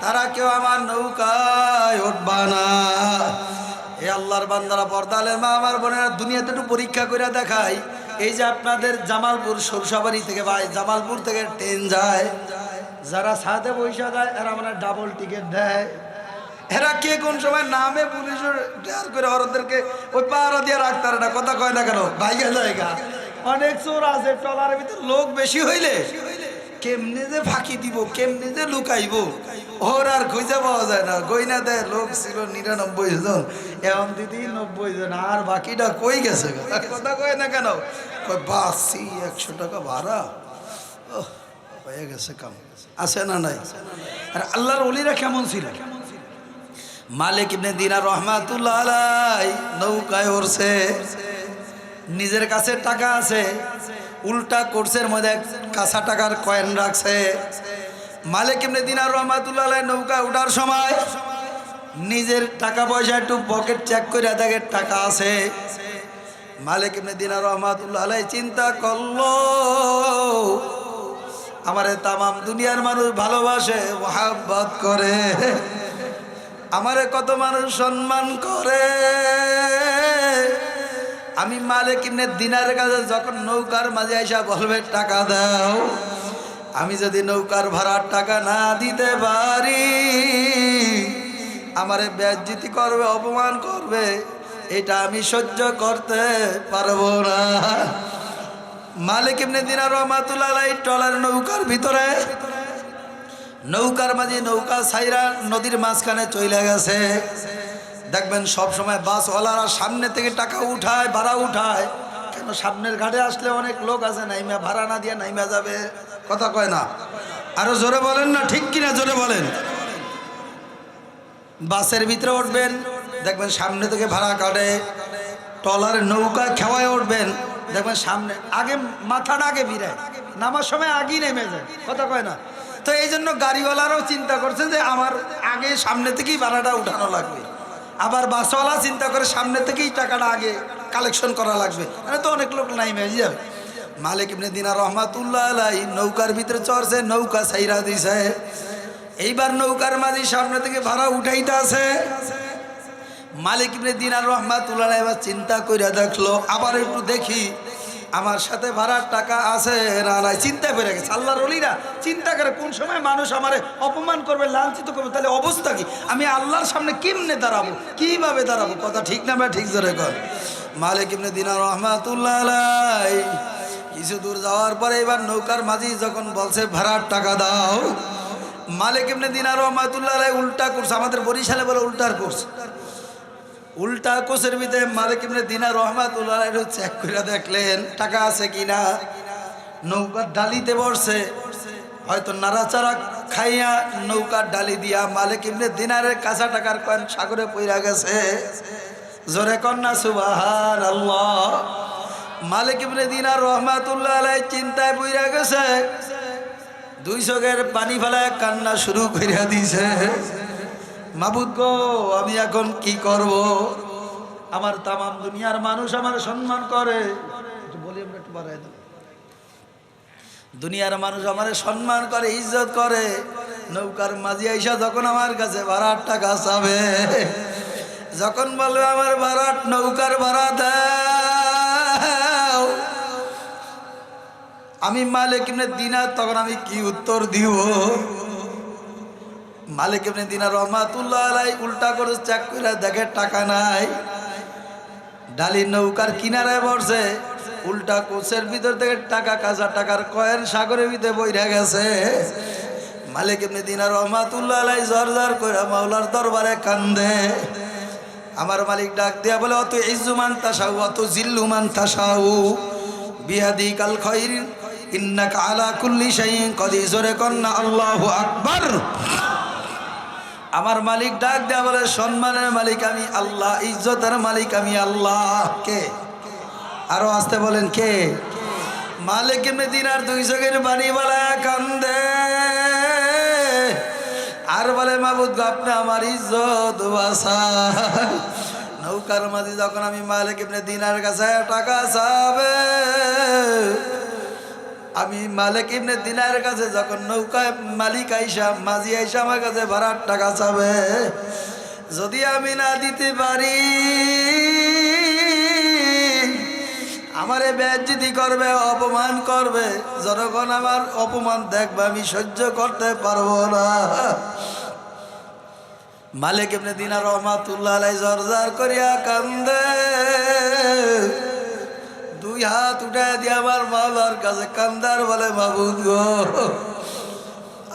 তারা কেউ আমার নৌকায় উঠবা না। এই আল্লাহর বান্দারা, পর্দালের মা আমার বোনেরা, দুনিয়াতে একটু পরীক্ষা করে দেখাই। এই যে আপনাদের জামালপুর সরসাবাড়ি থেকে ভাই জামালপুর থেকে ট্রেন যায়, যারা সাথে বৈশা যায় এরা মানে ডাবল টিকিট দেয়। এরা কে কোন সময় নামে পুলিশের ডেয়ার করে ওদেরকে ওই পাহারা দিয়ে রাখতে না, কথা কয় না কেন ভাইয়া জায়গা। অনেক চোর আছে ট্রলারের ভিতরে, লোক বেশি হইলে কেমনে যে ফাঁকি দিব, কেমনে যে লুকাইব ওর আর খুঁজে পাওয়া যায় না। গইনা দেয় লোক ছিল ৯৯ জন, এমন দিদি ৯০ জন, আর বাকিটা কই গেছে, কথা কয় না কেন? বাসি ১০০ টাকা ভাড়া হয়ে গেছে, কাম আছে না নাই? আর আল্লাহর ওলিরা কেমন ছিল? মালিক ইবনে দিনার রহমাতুল্লাহ আলাইহি নৌকায় উঠছে, নিজের কাছে টাকা আছে, উল্টা কোর্সের মধ্যে কাঁচা টাকার কয়েন রাখছে। মালিক ইবনে দিনার রহমাতুল্লাহ আলাইহি নৌকায় ওঠার সময় নিজের টাকা পয়সা একটু পকেট চেক করে দেখে টাকা আছে। মালিক ইবনে দিনার রহমাতুল্লাহ আলাইহি চিন্তা করলো, আমারে তামাম দুনিয়ার মানুষ ভালোবাসে, মহাব্বত করে, আমারে কত মানুষ সম্মান করে। আমি মালিক ইবনে দিনারের কাছে যখন নৌকার মাঝে আইসা বলবে টাকা দাও, আমি যদি নৌকার ভাড়ার টাকা না দিতে পারি আমারে বেইজ্জতি করবে, অপমান করবে, এটা আমি সহ্য করতে পারবো না। মালিক ইবনে দিনার রহমাতুল্লাহ আলাইহি ট্রলার নৌকার ভিতরে, নৌকার মাঝে নৌকা ছাইরা নদীর মাঝখানে চলে গেছে। দেখবেন সব সময় বাসওয়ালারা সামনে থেকে টাকা উঠায়, ভাড়া উঠায়, কেন? সামনের ঘাটে আসলে অনেক লোক আছে নাইমা, ভাড়া না দিয়ে নাইমা যাবে, কথা কয় না? আরো জোরে বলেন না, ঠিক কিনা জোরে বলেন। বাসের ভিতরে উঠবেন, দেখবেন সামনে থেকে ভাড়া কাটে। ট্রলারের নৌকা খেওয়ায় উঠবেন, দেখবেন সামনে আগে মাথাটা আগে ভিড়ায়, নামার সময় আগেই নেমে যায়, কথা কয় না? তো এই জন্য গাড়িওয়ালারাও চিন্তা করছে যে আমার আগে সামনে থেকেই ভাড়াটা উঠানো লাগবে। আবার বাসওয়ালা চিন্তা করে সামনে থেকেই টাকাটা আগে কালেকশন করা লাগবে, মানে তো অনেক লোক নাই মেয়ে যাবে। মালিক ইবনে দিনার রহমাতুল্লাহ আলাইহি নৌকার ভিতরে চড়ছে, নৌকা ছাইরা দিছে। এইবার নৌকার মাঝি সামনে থেকে ভাড়া উঠাইতে আছে। মালিক ইবনে দিনার রহমাতুল্লাহ আলাইহি এবার চিন্তা কইরা দেখলো, আবার একটু দেখি আমার সাথে ভাড়ার টাকা আছে না নাই। চিন্তা করে গেছে। আল্লাহর ওলিরা চিন্তা করে কোন সময় মানুষ আমারে অপমান করবে, লাঞ্ছিত করবে, তাহলে অবস্থা কি, আমি আল্লাহর সামনে কেমনে দাঁড়াবো, কিভাবে দাঁড়াবো, কথা ঠিক না ভাই? ঠিক জোরে কর। মালিক ইবনে দিনার রহমাতুল্লাহ আলাইহি কিছু দূর যাওয়ার পরে এবার নৌকার মাঝি যখন বলছে ভাড়ার টাকা দাও, মালিক ইবনে দিনার রহমাতুল্লাহ আলাইহি উল্টা করছে, আমাদের বরিশালে বলে উল্টার কোর্স। উল্টা কোষের ভিতরে মালিক ইবনে দিনার রহমাতুল্লাহ আলাইহি চেক করে দেখলেন টাকা আছে কিনা। নৌকার ডালিতে বসছে, হয়তো নাড়াচাড়া খাইয়া নৌকার ডালি দিয়া মালিক ইবনে দিনারের কাঁচা টাকার কয়েন সাগরে পইরা গেছে। জোরে কন্যা সুবহানাল্লাহ। মালিক ইবনে দিনার রহমাতুল্লাহ আলাইহি চিন্তায় পইরা গেছে, দুই চোখের পানি ফেলায় কান্না শুরু কইরা দিছে। মাবুদ গো, আমি এখন কি করব? আমার তামাম দুনিয়ার মানুষ আমার সম্মান করে, একটু বলি আমরা একটু বাড়াই দেব, দুনিয়ার মানুষ আমার সম্মান করে, ইজ্জত করে। নৌকার মাঝি আইসা যখন আমার কাছে ভাড়ার টাকা চাবে, যখন বলবে আমার ভাড়া, নৌকার ভাড়া দাও, আমি মালিক ইবনে দিনার তখন আমি কি উত্তর দিব? মালিক ইবনে দিনার রহমাতুল্লাহ আলাইহি উল্টা করে চেক করে দেখে টাকা নাই। ডালি নৌকার কিনারায় বসে, উল্টা কোচের ভিতর থেকে টাকা, কাঁচা টাকার কয়েন সাগরের ভিতরে বইরা গেছে। মালিক ইবনে দিনার রহমাতুল্লাহ আলাইহি জোর জোর করে মাওলার দরবারে কান্দে, আমার মালিক ডাক দিয়া বলে অত ইজ্জুমান তাশাউ অত জিল্লুমান তাশাউ বিয়াদিকাল খায়র ইন্নাকা আলা কুল্লি শাইইন কাদির। জোরে কন্না আল্লাহু আকবার। আমার মালিক ডাক দেয়া বলে সম্মানের মালিক আমি আল্লাহ, ইজ্জতের মালিক আমি আল্লাহ। কে? আরো আসতে বলেন কে? মালিক ইবনে দিনার দুই চোখের পানি বলা কান্দে আর বলে মাবুদ গো আপনি আমার ইজ্জত বাঁচান। নৌকার মাঝি যখন আমি মালিক ইবনে দিনার কাছে টাকা চাবে, আমি মালিক ইবনে দিনার কাছে যখন নৌকায় মালিক আইসা মাঝি আইসা আমার কাছে ভাড়ার টাকা চাবে, যদি আমি না দিতে পারি আমারে বেইজ্জতি করবে, অপমান করবে। যখন আমার অপমান দেখবে আমি সহ্য করতে পারবো না। মালিক ইবনে দিনার রহমাতুল্লাহ আলাইহি জরজার করিয়া কান্দে, দুই হাত উঠে দিয়ে আমার মাওলার কাছে কান্দার বলে মাবুদ গো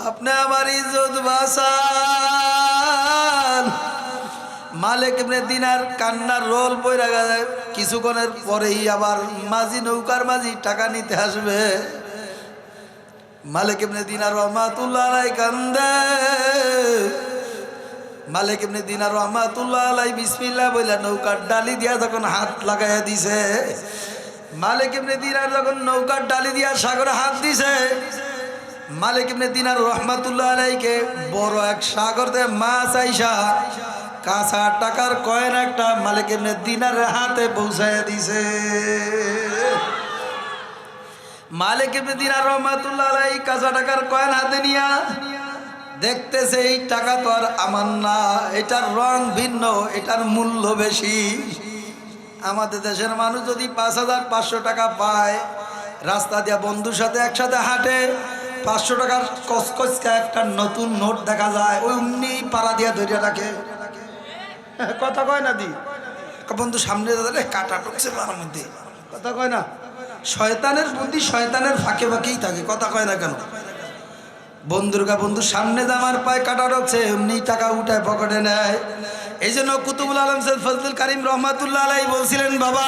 আপনি আমার ইজ্জত বাঁচান। মালিক ইবনে দিনার কান্নার রোল পইরা গেছে। কিছুক্ষণের পরেই আবার মাঝি নৌকার মাঝি টাকা নিতে আসবে। মালিক ইবনে দিনার রহমাতুল্লাহ আলাইহি কান্দে। মালিক ইবনে দিনার রহমাতুল্লাহ আলাইহি বিসমিল্লাহ বলে নৌকার ডালি দিয়া যখন হাত লাগাইয়া দিছে, মালিক ইবনে দিনার যখন নৌকার ডালি দিয়া সাগরে হাত দিছে, মালিক ইবনে দিনার রহমাতুল্লাহ আলাইহিকে বড় এক সাগর থেকে মাছ আইসা কাঁচা টাকার কয়েন একটা মালিক ইবনে দিনারের হাতে পৌঁছাইয়া দিছে। মালিক ইবনে দিনার রহমাতুল্লাহ আলাইহি কাঁচা টাকার কয়েন হাতে নিয়া দেখতেছে এই টাকা তো আর আমার না, এটার রং ভিন্ন, এটার মূল্য বেশি। আমাদের দেশের মানুষ যদি ৫,৫০০ টাকা পায়, রাস্তা দিয়া বন্ধুর সাথে একসাথে হাঁটে, ৫০০ টাকার কসকসকা একটা নতুন নোট দেখা যায়, ওই অমনি পাড়া দিয়া ধরিয়া রাখে। কথা কয় না দি বন্ধু সামনে দাঁড়ালে কাটা টুকছে পাড়ার মধ্যে, কথা কয় না। শয়তানের বুদ্ধি শয়তানের ফাঁকে ফাঁকেই থাকে, কথা কয় না কেন? বন্ধুর সামনে আমার পায়ে কাটা ঢুকছে, এমনি টাকা উঠায় পকেটে নেয়। এই জন্য কুতুবুল আলম সৈয়দ ফজলুল করিম রহমাতুল্লাহ আলাইহি বলছিলেন, বাবা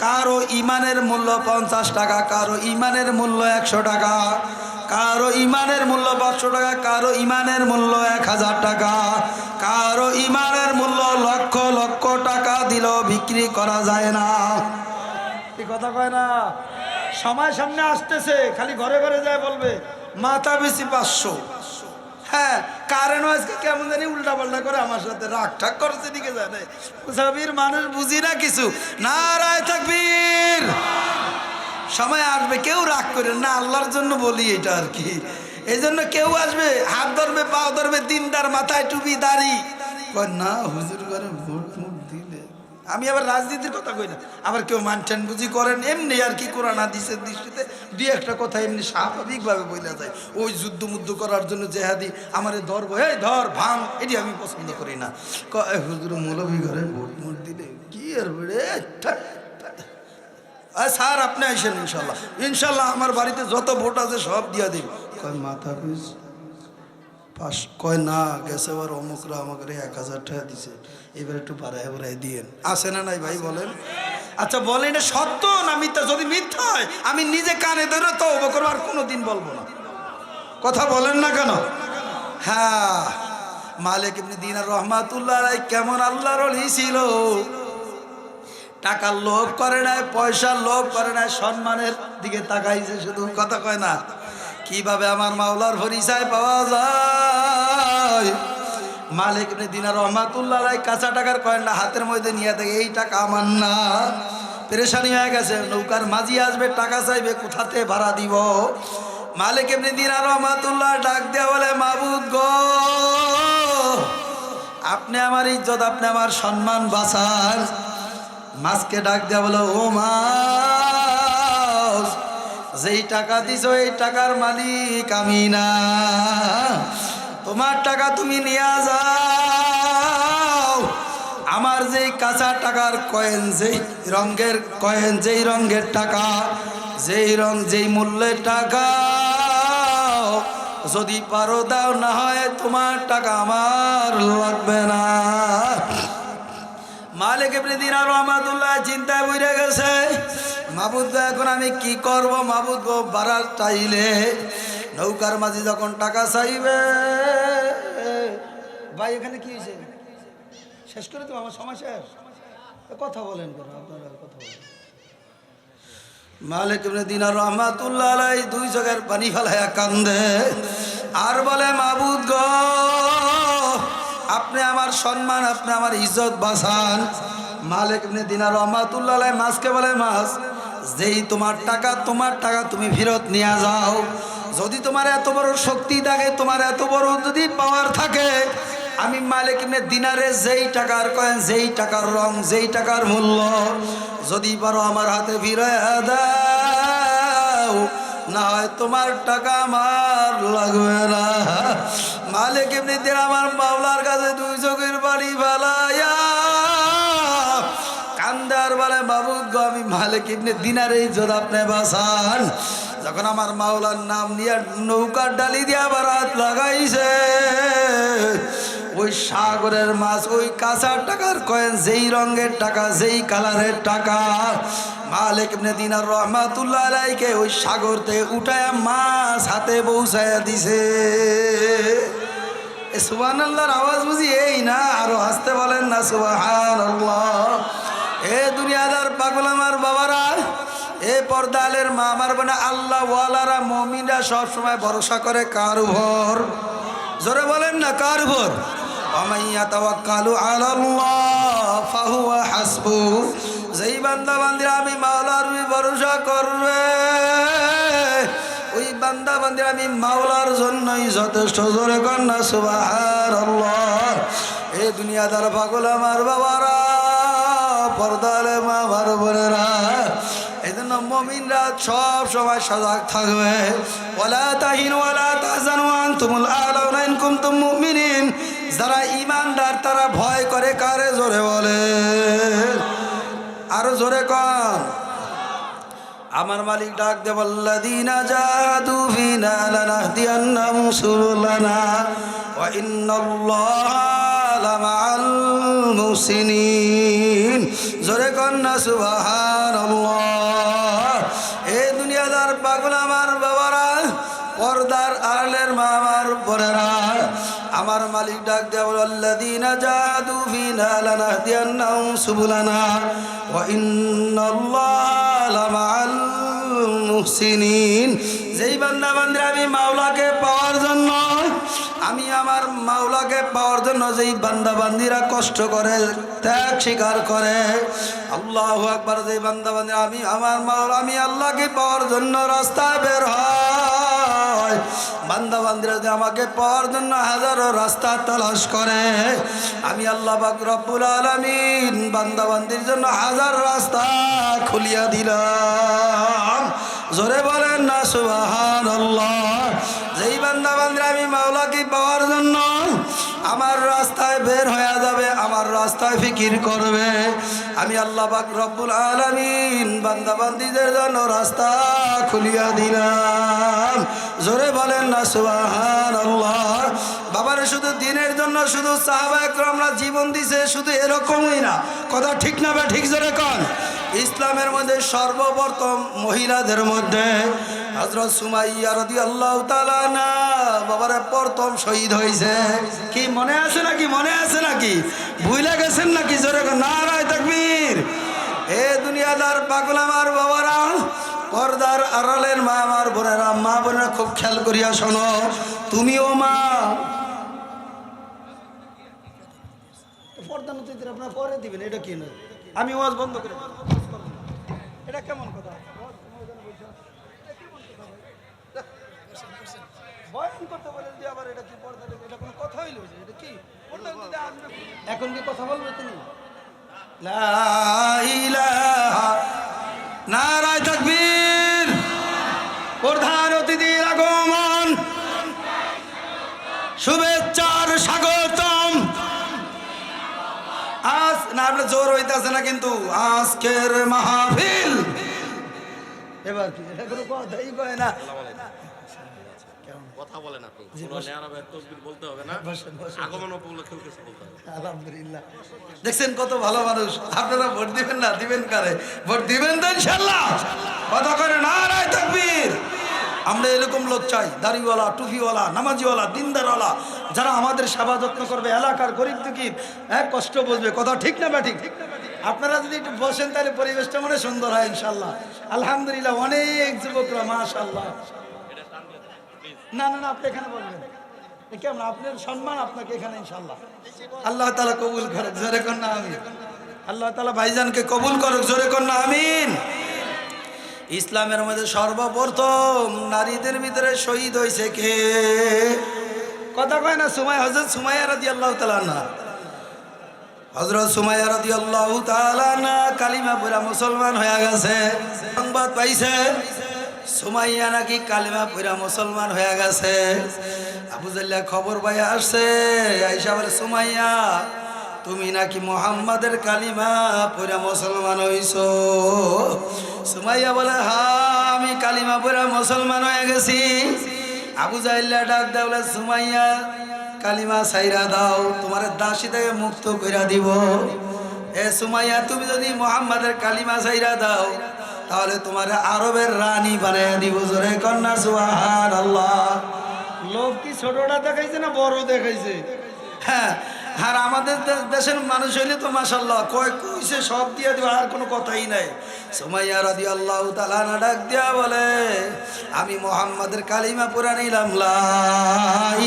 কারো ইমানের মূল্য 50 টাকা, কারো ইমানের মূল্য 100 টাকা, কারো ইমানের মূল্য 500 টাকা, কারো ইমানের মূল্য 1000 টাকা, কারো ইমানের মূল্য লক্ষ লক্ষ টাকা দিলেও বিক্রি করা যায় না। এই কথা কয় না? সময় সামনে আসতেছে, খালি ঘরে ঘরে যায় বলবে মাথা বেশি 500। হ্যাঁ, কারণ আজকে কেমন জানি উল্টা পাল্টা করে আমার সাথে রাগ ঠাক করছে, দিকে জানে মুসাফির মানুষ বুঝি না কিছু। নারায়ে তাকবীর। সময় আসবে, কেউ রাগ করে না, আল্লাহর জন্য বলি এটা আর কি। এই জন্য কেউ আসবে হাত ধরবে, পাও ধরবে, দিনদার, মাথায় টুপি দাড়ি, কয় না হুজুর করে ভোট মুখ দিলে। আমি আবার রাজনীতির কথা কই না, আবার কেউ মানছেন বুঝি করেন এমনি আর কি, কোরআন হাদিসের দৃষ্টিতে দুই একটা কথা এমনি স্বাভাবিকভাবে বইলা যায়। ওই যুদ্ধ মুদ্ধ করার জন্য জেহাদি আমারে ধরবো, এই ধর ভাঙ, এটি আমি পছন্দ করি না। কয় হুজুর মৌলভী ঘরে ভোট মুট দিলে কি আর বেড়ে স্যার আপনি আইসেন ইনশাল্লাহ, ইনশাল্লাহ আমার বাড়িতে যত ভোট আছে সব দিয়া দিন। কয় মাথা পিস পাশ, কয় না গেছে আবার অমুকরা আমাকে 1000 টাকা দিছে, এবার একটু বাড়ায় বাড়ায় দিয়েন। আছে না নাই ভাই বলেন? আচ্ছা বলেন এটা সত্য না মিথ্যা? যদি মিথ্যা হয় আমি নিজে কানে ধরে তওবা করব, আর কোনোদিন বলবো না। কথা বলেন না কেন? হ্যাঁ, মালিক ইবনে দিনার রহমাতুল্লাহ আলাইহি কেমন আল্লাহর ওলি ছিল। টাকার লোভ করে নাই, পয়সার লোভ করে নাই, সম্মানের দিকে তাকাইছে শুধু। কথা কয় না? কিভাবে আমার মাওলার পরিচয় পাওয়া যায়? মালিক ইবনে দিনার রহমাতুল্লাহ আলাইহি কাঁচা টাকার কয়েনটা হাতের মধ্যে নিয়ে দেখে এই টাকা আমার না। পেরেশানি হয়ে গেছে, নৌকার মাঝি আসবে টাকা চাইবে, কোথাতে ভাড়া দিব? মালিক ইবনে দিনার রহমাতুল্লাহ ডাক দেয়া বলে মাবুদ গো আপনি আমার ইজ্জত, আপনি আমার সম্মান বাঁচান। মাছকে ডাক দেয়া বলো, ও মাছ যেই টাকা দিছো এই টাকার মালিক আমি না, তোমার টাকা তুমি নিয়ে যাও। আমার যেই কাঁচা টাকার কয়েন, যেই রঙের কয়েন, যেই রঙের টাকা, যেই রং যেই মূল্যের টাকা, যদি পারো দাও, না হয় তোমার টাকা আমার লাগবে না। মালিক ইবনে দিনার রহমাতুল্লাহ চিন্তায় পড়ে গেছে, মাবুদ গো এখন আমি কি করব? মাবুদ গো বাড়ার চাইলে নৌকার মাঝি যখন টাকা চাইবে, ভাই এখানে কি হয়েছে? শেষ করে তো আমার সময় শেষ, কথা বলেন কেন আপনারা? কথা বলেন। মালিক ইবনে দিনার রহমাতুল্লাহ আলাইহি দুই চোখের পানি ফেলায়া কান্দে আর বলে, মাবুদ গো আপনি আমার সম্মান, আপনি আমার ইজ্জত বাঁচান। মালিক ইবনে দিনার রহমাতুল্লাহ আলাইহি মাছকে বলে, মাছ যেই তোমার টাকা তুমি ফেরত নিয়ে যাও। যদি তোমার এত বড় শক্তি থাকে, তোমার এত বড় যদি পাওয়ার থাকে, আমি মালিক ইবনে দিনারে যেই টাকার কয়েন, যেই টাকার রং, যেই টাকার মূল্য যদি পারো আমার হাতে ফিরাইয়া দাও, না হয় তোমার টাকা আমার লাগবে না। মালিক ইবনে দিনার আমার মাওলার কাছে দুই চোখের পানি ফেলাইয়া কান্দার বলে, মাবুদ গো আমি মালিক ইবনে দিনারে ইজ্জত আপনি বাঁচান। যখন আমার মাওলার নাম নিয়ে নৌকার ডালি দিয়ে আবার হাত লাগাইছে, ওই সাগরের মাছ, ওই কাঁচা টাকার কয়েন, যেই রঙের টাকা, যেই কালারের টাকা, মালিক ইবনে দিনার রহমাতুল্লাহ আলাইহিকে ওই সাগর থেকে উঠায়া মাছ হাতে পৌঁছায়া দিছে। সুবহানাল্লাহর আওয়াজ বুঝি এই না? আরো হাসতে বলেন না সুবহানাল্লাহ। এ দুনিয়াদার পাগল আমার বাবারা, এ পর্দালের মা আমার বোনা, আল্লাহ ওয়ালারা মুমিনরা সবসময় ভরসা করে কার উপর? জোরে বলেন না, কার উপর? ওয়ামাইয়া তাওয়াক্কালু আলাল্লাহ ফাহুয়া হাসবু। যেই বান্দা বান্দিরা আমি মাওলার ভরসা করবে, ওই বান্দা বান্দিরা আমি মাওলার জন্যই যথেষ্ট। জোরে কর না সুবহানাল্লাহ। এ দুনিয়াদার পাগল আমার বাবারা, পর্দালে মা আমার বোনেরা, এই জন্য মুমিনরা সব সময় সজাগ থাকবে। ওয়ালা তাহিনু ওয়ালা তাহজানু আনতুমুল আ'লাউনা ইন কুনতুম মুমিনিন। যারা ঈমানদার তারা ভয় করে কারে? জোরে বলে, আরো জোরে কর। আমার মালিক ডাক দে, ওয়াল্লাযীনা জাহাদু ফীনা লানাহদিয়ান্নাহুম সুবুলানা ওয়া ইন্নাল্লাহা লামাআল মুহসিনিন। জোরে কর না সুবহানাল্লাহ। এই দুনিয়াদার পাগল আমার বাবারা, পর্দার আড়ালের মা আমার বোনেরা, আমার মালিক ডাক দে, ওয়াল্লাযীনা জাহাদু ফীনা লানাহদিয়ান্নাহুম সুবুলানা ওয়া ইন্নাল্লাহা লামাআল মুহসিনিন। যেই বান্দা বান্দিরা আমি মাওলাকে পাওয়ার জন্য, আমি আমার মাওলাকে পাওয়ার জন্য যেই বান্দা বান্দিরা কষ্ট করে, ত্যাগ স্বীকার করে, আল্লাহু আকবার, যেই বান্দা বান্দিরা আমি আমার মাওলা, আমি আল্লাহকে পাওয়ার জন্য রাস্তায় বের হয়, বান্দা বান্দিরা যে আমাকে পাওয়ার জন্য হাজারো রাস্তা তালাশ করে, আমি আল্লাহ পাক রব্বুল আলামিন বান্দা বান্দির জন্য হাজার রাস্তা খুলিয়া দিলাম। জোরে বলেন না সুবহানাল্লাহ। যেই বান্দা বান্দিরা আমি মাওলাকে পাওয়ার জন্য আমার রাস্তায় বের হয়ে যাবে, আমার রাস্তায় ফিকির করবে, আমি আল্লাহ পাক রব্বুল আলামিন বান্দা বান্দিদের জন্য রাস্তা খুলিয়া দিলাম। জোরে বলেন না সুবহানাল্লাহ। বাবারে শুধু দিনের জন্য শুধু সাহাবায়ে কেরামরা জীবন দিছে, শুধু এরকমই না, কথা ঠিক না বা ঠিক? জোরে কন। ইসলামের মধ্যে সর্বপ্রথম মহিলাদের মধ্যে হযরত সুমাইয়া রাদিয়াল্লাহু তাআলা আনহা বাবারে প্রথম শহীদ হয়েছে। কি মনে আছে নাকি? মনে আছে নাকি? ভুলে গেছেন নাকি? জোরে কন নারায়ে তাকবীর। এ দুনিয়াদার পাগল আমার বাবারা, পর্দার আড়ালের মা আমার বোনেরা, মা বোনেরা খুব খেয়াল করিয়া শোনো। তুমিও মা, পর্দা নতুন আপনার পরে দিবেন, এটা কি না? আমি ওয়াজ বন্ধ করে দেব, এটা কেমন কথা? বয়ান করতে বলেন যে আবার এটা কি পর্দা? এটা কোনো কথা হইল? এটা কি এখন কি কথা বলবে তুমি? লা ইলাহা, নারায়ে তাকবীর। প্রধান অতিথির আগমন, শুভেচ্ছার স্বাগতম। আজ না আপনার জোর হইতেছে না, কিন্তু আজকের মাহফিল এবার কি এটা কোনো কথাই কয় না। কেমন কথা বলেন আপনি, জি, কোনো বসেন। নেয়ার তাকবীর বলতে হবে না, বসেন, বসেন। আগমন উপলক্ষে কিছু বলতে হবে। আলহামদুলিল্লাহ। দেখছেন কত ভালো মানুষ। আপনারা ভোট দিবেন না, দিবেন কারে? ভোট দিবেন তো ইনশাআল্লাহ। কথা করে নারায়ে তাকবীর। আমরা এরকম লোক চাই, দাড়িওয়ালা, টুপিওয়ালা, নামাজিওয়ালা, দিনদারওয়ালা, যারা আমাদের সেবা যত্ন করবে, এলাকার গরিব দুঃখীর কষ্ট বুঝবে। কথা ঠিক না ব্যাঠিক? আপনারা যদি একটু বসেন তাহলে পরিবেশটা মনে সুন্দর হয় ইনশাআল্লাহ। আলহামদুলিল্লাহ, অনেক যুবকরা মাশাআল্লাহ। না না না, আপনি এখানে বলবেন কেমন? আপনার সম্মান আপনাকে এখানে ইনশাআল্লাহ। আল্লাহ তাআলা কবুল করুক, জোরে কর না আমিন। আল্লাহ তাআলা ভাইজানকে কবুল করুক, জোরে কর না আমিন। ইসলামের মধ্যে সর্বপ্রথম নারীদের ভিতরে শহীদ হয়েছে কে? কথা কয় না? হযরত সুমাইয়া রাদিয়াল্লাহু তাআলা আনহা। হযরত সুমাইয়া রাদিয়াল্লাহু তাআলা আনহা কালিমা পড়া মুসলমান হয়ে গেছে। সংবাদ পাইছে সুমাইয়া নাকি কালিমা পড়া মুসলমান হয়ে গেছে। আবু জাহল খবর পাই আসছে, আয়েশা বলে সুমাইয়া তুমি নাকি মুহাম্মাদের কালিমা পড়া মুসলমান হইছো? সুমাইয়া বলে হ্যাঁ, আমি কালিমা পড়া মুসলমান হয়ে গেছি। আবু জাহল ডাক দেয় বলে সুমাইয়া কালিমা ছাইরা দাও, তোমার দাসী থেকে মুক্ত কইরা দিব। এ সুমাইয়া, তুমি যদি মুহাম্মাদের কালিমা ছাইরা দাও তাহলে তোমার আরবের রানী বানাইয়া দিব। জোরে কন্যা সুবহানাল্লাহ। লোক কি ছোটটা দেখাইছে না বড় দেখাইছে? হ্যাঁ, আর আমাদের দেশের মানুষ হইলে তো মাশাআল্লাহ কইছে সব দিয়ে দিবে, আর কোনো কথাই নাই। সুমাইয়া রাদিয়াল্লাহু তাআলা আনহা ডাক দিয়া বলে আমি মুহাম্মাদের কালিমা পড়া নিলাম, লা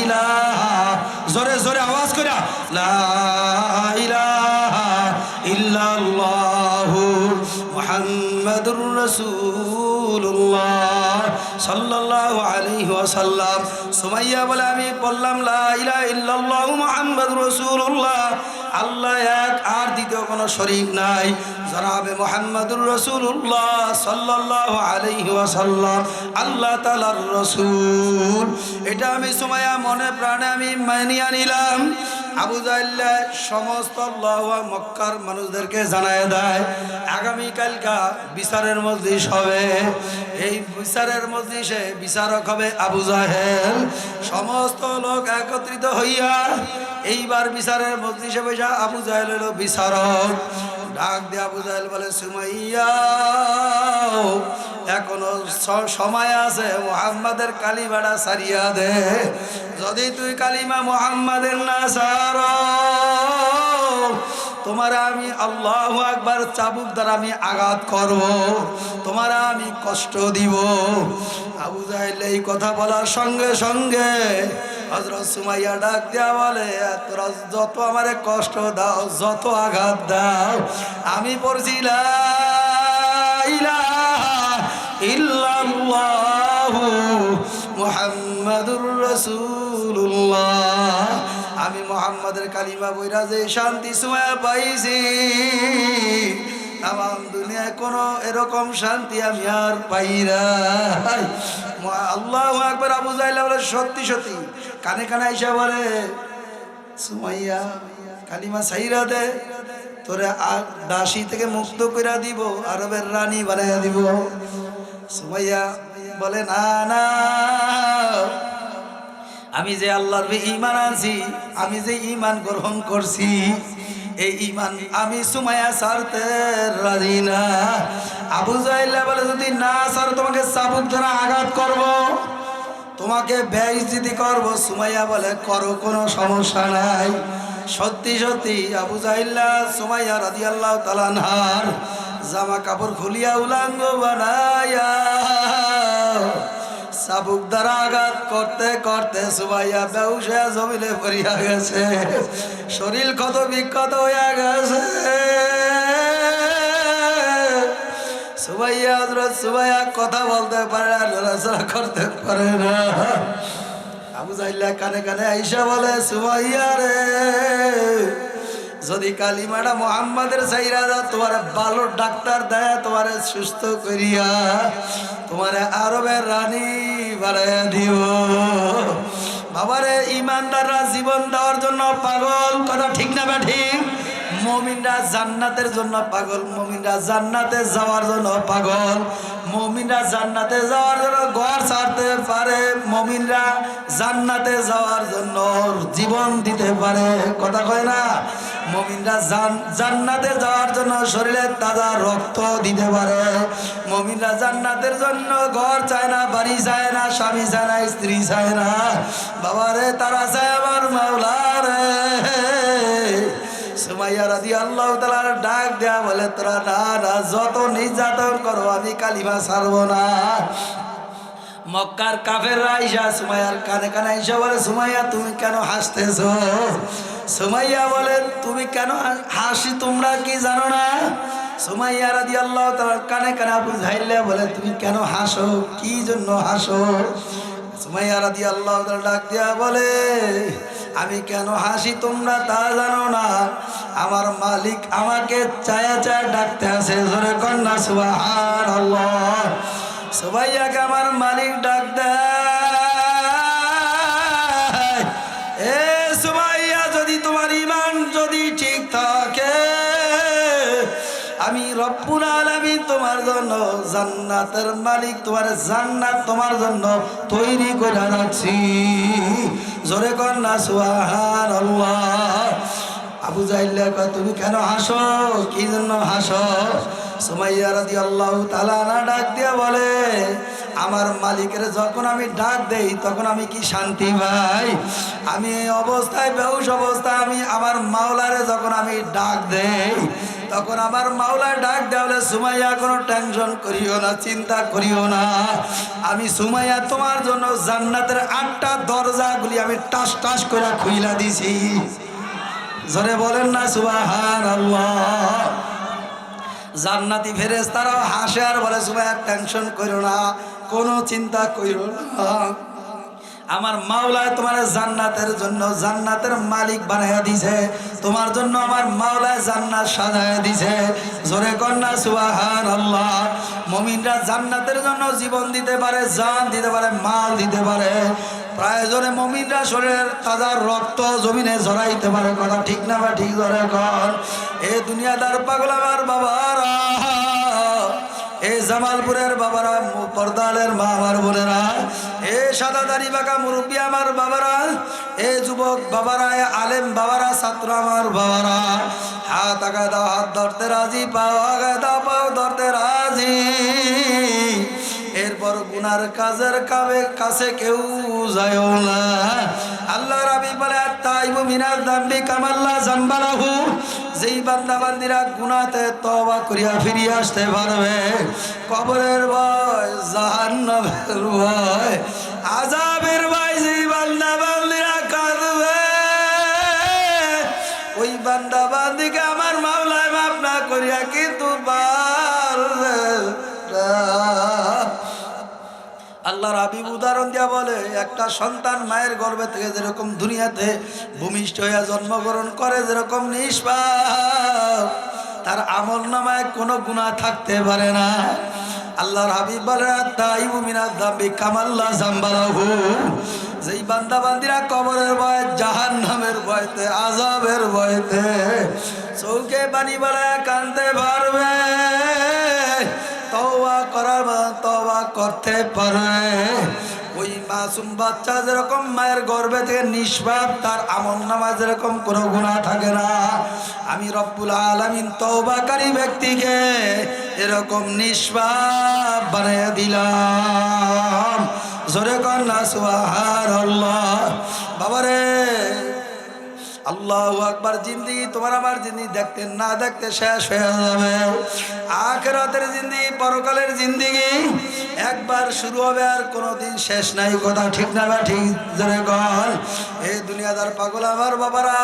ইলাহা, জোরে জোরে আওয়াজ কইরা, লা ইলাহা ইল্লাল্লাহু মুহাম্মাদুর রাসূলুল্লাহ সাল্লাল্লাহু আলাইহি ওয়াসাল্লাম। সুমাইয়া বলে আমি বললাম লা ইলাহা ইল্লাল্লাহু মুহাম্মাদুর রাসূলুল্লাহ, আল্লাহ এক, আর দ্বিতীয় কোনো শরীক নাই। জনাবে মুহাম্মাদুর রাসূলুল্লাহ সাল্লাল্লাহু আলাইহি ওয়াসাল্লাম আল্লাহ তাআলার রাসূল। এটা আমি সুমাইয়া মনে প্রাণে আমি মানিয়া নিলাম। আবু জাহল সমস্ত মক্কার মানুষদেরকে জানায় দেয় আগামীকালকা বিচারের মজলিস হবে। এই বিচারের মজলিসে বিচারক হবে আবু জাহেল। সমস্ত লোক একত্রিত হইয়া এইবার বিচারের মজলিসে বসা আবু জাহেল হইল বিচারক। ডাক দিয়ে আবু জাহেল বলে সুমাইয়া এখনো সময় আছে, মুহাম্মাদের কালিমাটা সারিয়া দে। যদি তুই কালিমা মুহাম্মাদের না সার, তোমার আমি আল্লাহু আকবার চাবুক দ্বারা আমি আঘাত করব, তোমার আমি কষ্ট দিব। আবু জাহেল এই কথা বলার সঙ্গে সঙ্গে হযরত সুমাইয়া ডাক দিয়া বলে তোরা যত আমারে কষ্ট দাও, যত আঘাত দাও, আমি পড়ছি লা ইলাহা ইল্লাল্লাহু মুহাম্মাদুর রাসূলুল্লাহ। আমি মুহাম্মাদের কালিমা বইরা যে শান্তি সুমাইয়া পাইছি, তামাম দুনিয়ায় কোনো এরকম শান্তি আমি আর পাই নাই। আল্লাহু আকবার। আবু জাহল বলে সত্যি সত্যি, কানে কানে আইসা বলে সুমাইয়া কালিমা ছাইরা দে, তোরে দাসী থেকে মুক্ত কইরা দিব, আরবের রানী বানাইয়া দিব। সুমাইয়া বলে না না, আমি যে আল্লাহর ঈমান আনছি, আমি যে ঈমান গ্রহণ করছি, এই ঈমান আমি সুমাইয়া ছাড়তে রাজি না। আবু জাহল বলে যদি না ছাড় তোমাকে চাবুক দ্বারা আঘাত করব, তোমাকে বেইজ্জতি করব। সুমাইয়া বলে করো, কোনো সমস্যা নাই। সত্যি সত্যি আবু জাহল সুমাইয়া রাদিয়াল্লাহু তাআলা আনহার জামা কাপড় খুলিয়া উলাঙ্গ বানায়া চাবুক দ্বারা আঘাত করতে করতে সুমাইয়া বেহুশ হয়ে জমিনে পড়িয়া গেছে, শরীর কত বিক্ষত হইয়া গেছে। সুমাইয়া হযরত সুমাইয়া কথা বলতে পারে না, নড়াচড়া করতে পারে না। আবু জাহল কানে কানে আইসা বলে সুমাইয়া রে, যদি কালিমাটা মুহাম্মাদের ছাইরা দাও, তোমার ভালো ডাক্তার দেয়, তোমার সুস্থ করিয়া তোমার আরবের রানী বানাইয়া দিব। বাবারে, ইমানদাররা জীবন দেওয়ার জন্য পাগল। কথা ঠিক না ব্যাঠিক? মুমিনরা জান্নাতের জন্য পাগল, মুমিনরা জান্নাতে যাওয়ার জন্য পাগল, মুমিনরা জান্নাতে যাওয়ার জন্য ঘর ছাড়তে পারে, মুমিনরা জান্নাতে যাওয়ার জন্য জীবন দিতে পারে, কথা কয় না? মুমিনরা জান্নাতে যাওয়ার জন্য শরীরে তাজা রক্ত দিতে পারে, মুমিনরা জান্নাতের জন্য ঘর চায় না, বাড়ি চায় না, স্বামী চায় না, স্ত্রী চায় না, বাবারে তারা চায় আমার মাওলা রে। সুমাইয়া রাদিয়াল্লাহু তাআলার ডাক দেয়া বলে, তোরা না না যত নির্যাতন করো আমি কালিমা ছাড়বো না। মক্কার কাফেররা আইসা সুমাইয়ার কানে কানে আইসা বলে, সুমাইয়া তুমি কেন হাসতেছো? সুমাইয়া বলে, তুমি কেন হাসি তোমরা কি জানো না? সুমাইয়া রাদিয়াল্লাহু তাআলার কানে কানে বুঝাইলে বলে, তুমি কেন হাসো, কি জন্য হাসো? সুমাইয়া রাদিয়াল্লাহু তাআলা ডাক দিয়া বলে, আমি কেন হাসি তোমরা তা জানো না, আমার মালিক আমাকে চায়া চায়া ডাকতে আছে, জোরে কন্যা সুবহানাল্লাহ। সুমাইয়াকে আমার মালিক ডাক দেয়, এ সুমাইয়া যদি তোমার ঈমান যদি ঠিক থাকে, আমি রব্বুল আলামিন তোমার জন্য জান্নাতের মালিক, তোমার জান্নাত তোমার জন্য তৈরি করে রাখছি, জোরে কন্যা সুবহানাল্লাহ। আবু জাহেল কয়, তুমি কেন হাসো, কি জন্য হাসো? সুমাইয়া রাদিয়াল্লাহু তাআলা ডাক দিয়া বলে, আমার মালিকের যখন আমি ডাক দেই তখন আমি কি শান্তি পাই? আমি এই অবস্থায় বেহুশ অবস্থায় আমি আমার মাওলারে যখন আমি ডাক দেই তখন আমার মাওলা ডাক দেয়া বলে, সুমাইয়া কোনো টেনশন করিও না, চিন্তা করিও না, আমি সুমাইয়া তোমার জন্য জান্নাতের 8টা দরজাগুলি আমি টাস টাস করে খুইলা দিছি, জোরে বলেন না সুবহানাল্লাহ। জান্নাতি ফেরেশতারাও হাসে আর বলে, সুমাইয়া টেনশন করিও না, কোনো চিন্তা করিও না, আমার মাওলায় তোমার জান্নাতের জন্য জান্নাতের মালিক বানাইয়া দিছে, তোমার জন্য আমার মাওলায় জান্নাত সাজায়া দিছে, জোরে কন্যা সুবহানাল্লাহ। মুমিনরা জান্নাতের জন্য জীবন দিতে পারে, জান দিতে পারে, মাল দিতে পারে, প্রয়োজনে মুমিনরা শরীরের তাজা রক্ত জমিনে ঝরাইতে পারে, কথা ঠিক না বা ঠিক? জোরে কর। এ দুনিয়াদার পাগল আমার বাবারা, এ জামালপুরের বাবারা, পর্দালের মা আমার বোনেরা, এ সাদা দাড়ি বাঁকা মুরব্বী আমার বাবারা, এ যুবক বাবারা, এ আলেম বাবারা, ছাত্র আমার বাবারা, হাত আগা দাও, হাত ধরতে রাজি, পাও আগা দাও, পাও ধরতে রাজি। এরপর গুনার কাজের কাছে কেউ যায় না। আল্লাহ রাবি বলে, তাইবু মিনাল যামবি কামাল্লা যামবালাহু, যেই বান্দা বান্দিরা গুনাতে তওবা করিয়া ফিরিয়ে আসতে পারবে, কবরের ভয়, জাহান্নামের ভয়, আযাবের ভয় যেই বান্দা বান্দিরা কাঁদবে, ওই বান্দা বান্দিকে আমার মাওলায় মাফ না করিয়া কিন্তু পারবে না। আল্লাহর হাবিব উদাহরণ দিয়া বলে, একটা সন্তান মায়ের গর্ভে থেকে যেরকম দুনিয়াতে ভূমিষ্ঠ হইয়া জন্মগ্রহণ করে, যেরকম নিষ্পাপ, তার আমল নামায় কোনো গুনাহ থাকতে পারে না। আল্লাহর হাবিব বলে, তাইবু মিনাজ যামবি কামাল্লা যামবালাহু, যেই বান্দা বান্দিরা কবরের ভয়, জাহান্নামের ভয়তে, আযাবের ভয়তে চৌকে পানি বানায় কাঁদতে পারবে, তওবা করতে পারে, ওই মাসুম বাচ্চা যেরকম মায়ের গর্ভে থেকে নিষ্পাপ, তার আমলনামা যেরকম কোনো গুনাহ থাকে না, আমি রব্বুল আলামিন তওবাকারী ব্যক্তিকে এরকম নিষ্পাপ বানিয়ে দিলাম, জোরে কন্যা সুবহানাল্লাহ। বাবারে, আল্লাহু আকবার। জিন্দেগি তোমার আমার জিন্দেগি দেখতে না দেখতে শেষ হয়ে যাবে। আখিরাতের জিন্দেগি, পরকালের জিন্দেগি একবার শুরু হবে আর কোনোদিন শেষ নাই, কথা ঠিক না বা ঠিক? জোরে বল। এই দুনিয়াদার পাগল আমার বাবারা,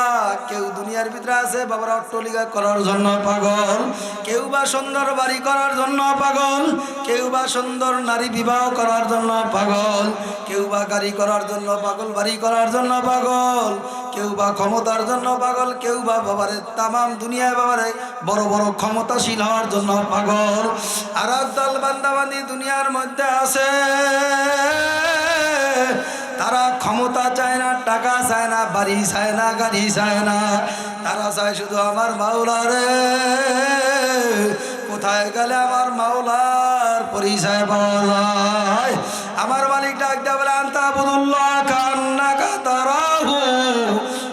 কেউ দুনিয়ার ভিতরে আছে বাবারা অট্টালিকা করার জন্য পাগল, কেউ বা সুন্দর বাড়ি করার জন্য পাগল, কেউ বা সুন্দর নারী বিবাহ করার জন্য পাগল, কেউ বা গাড়ি করার জন্য পাগল, বাড়ি করার জন্য পাগল, কেউ বা ক্ষমতার জন্য পাগল, কেউ বা বাবারে তামাম দুনিয়ায় বাবারে বড় বড় ক্ষমতাশীল হওয়ার জন্য পাগল। আর একদল বান্দাবান্দি দুনিয়ার মধ্যে আছে, তারা ক্ষমতা চায় না, টাকা চায় না, বাড়ি চায় না, গাড়ি চায় না, তারা চায় শুধু আমার মাওলা রে, কোথায় গেলে আমার মাওলার পরিচয় পাওয়া যায়। আমার মালিক ডাক দেয়া বলে আনতা আবুদুল্লাহ কান্নাকা তারাহু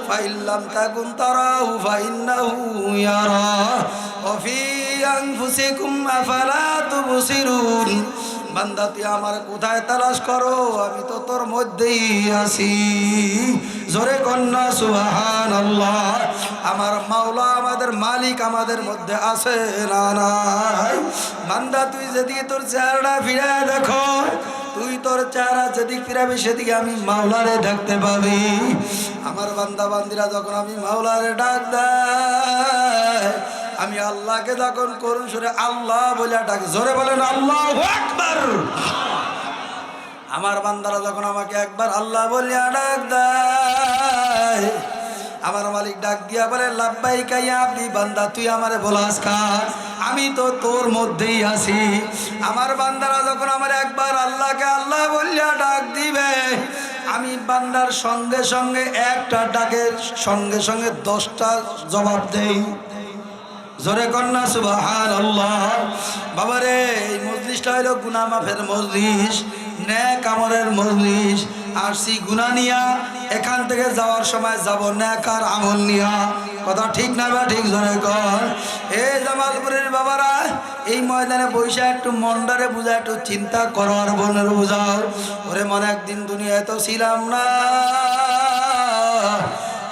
ফাইল্লাম তাকুন তারাহু ফাইন্নাহু ইয়ারা ওয়া ফি আনফুসিকুম আফালা তুবসিরুন। বান্দা তুই আমার কোথায় তালাশ করো, আমি তো তোর মধ্যেই আছি। জোরে কন্যা সুবহানাল্লাহ। আমার মাওলা আমাদের মালিক আমাদের মধ্যে আছে না নাই? বান্দা তুই যেদিকে তোর চেহারাটা ফিরে দেখো, তুই তোর চেহারা যেদিক ফিরাবি সেদিকে আমি মাওলারে দেখতে পাবি। আমার বান্দা বান্দিরা যখন আমি মাওলারে ডাক দেয়, আমি আল্লাহকে যখন করুন সুরে আল্লাহ বলে ডাক, জোরে বলেন আল্লাহু আকবার। আমার বান্দারা যখন আমাকে একবার আল্লাহ বলিয়া ডাক দেয়, আমার মালিক ডাক দিয়া বলে লাব্বাইকা ইয়া আব্দি, বান্দা তুই আমারে বলাস কার, আমি তো তোর মধ্যেই আছি। আমার বান্দারা যখন আমার একবার আল্লাহকে আল্লাহ বলিয়া ডাক দিবে, আমি বান্দার সঙ্গে সঙ্গে একটা ডাকের সঙ্গে সঙ্গে 10টা জবাব দেই। জোরে কন্যা সুবহানাল্লাহ। বাবারে এই মজলিসটা হলো গুনাহ মাফের মজলিস, নেক আমলের মজলিস। আসছি গুনাহ নিয়া, এখান থেকে যাওয়ার সময় যাব নেক আর আমল নিয়া। কথা ঠিক না বা ঠিক? জোরে কর। এই জামালপুরের বাবারা এই ময়দানে বৈশা একটু মনটারে বুঝা, একটু চিন্তা করো আর বোনের বুঝাও। ওরে মনে একদিন দুনিয়ায় তো ছিলাম না।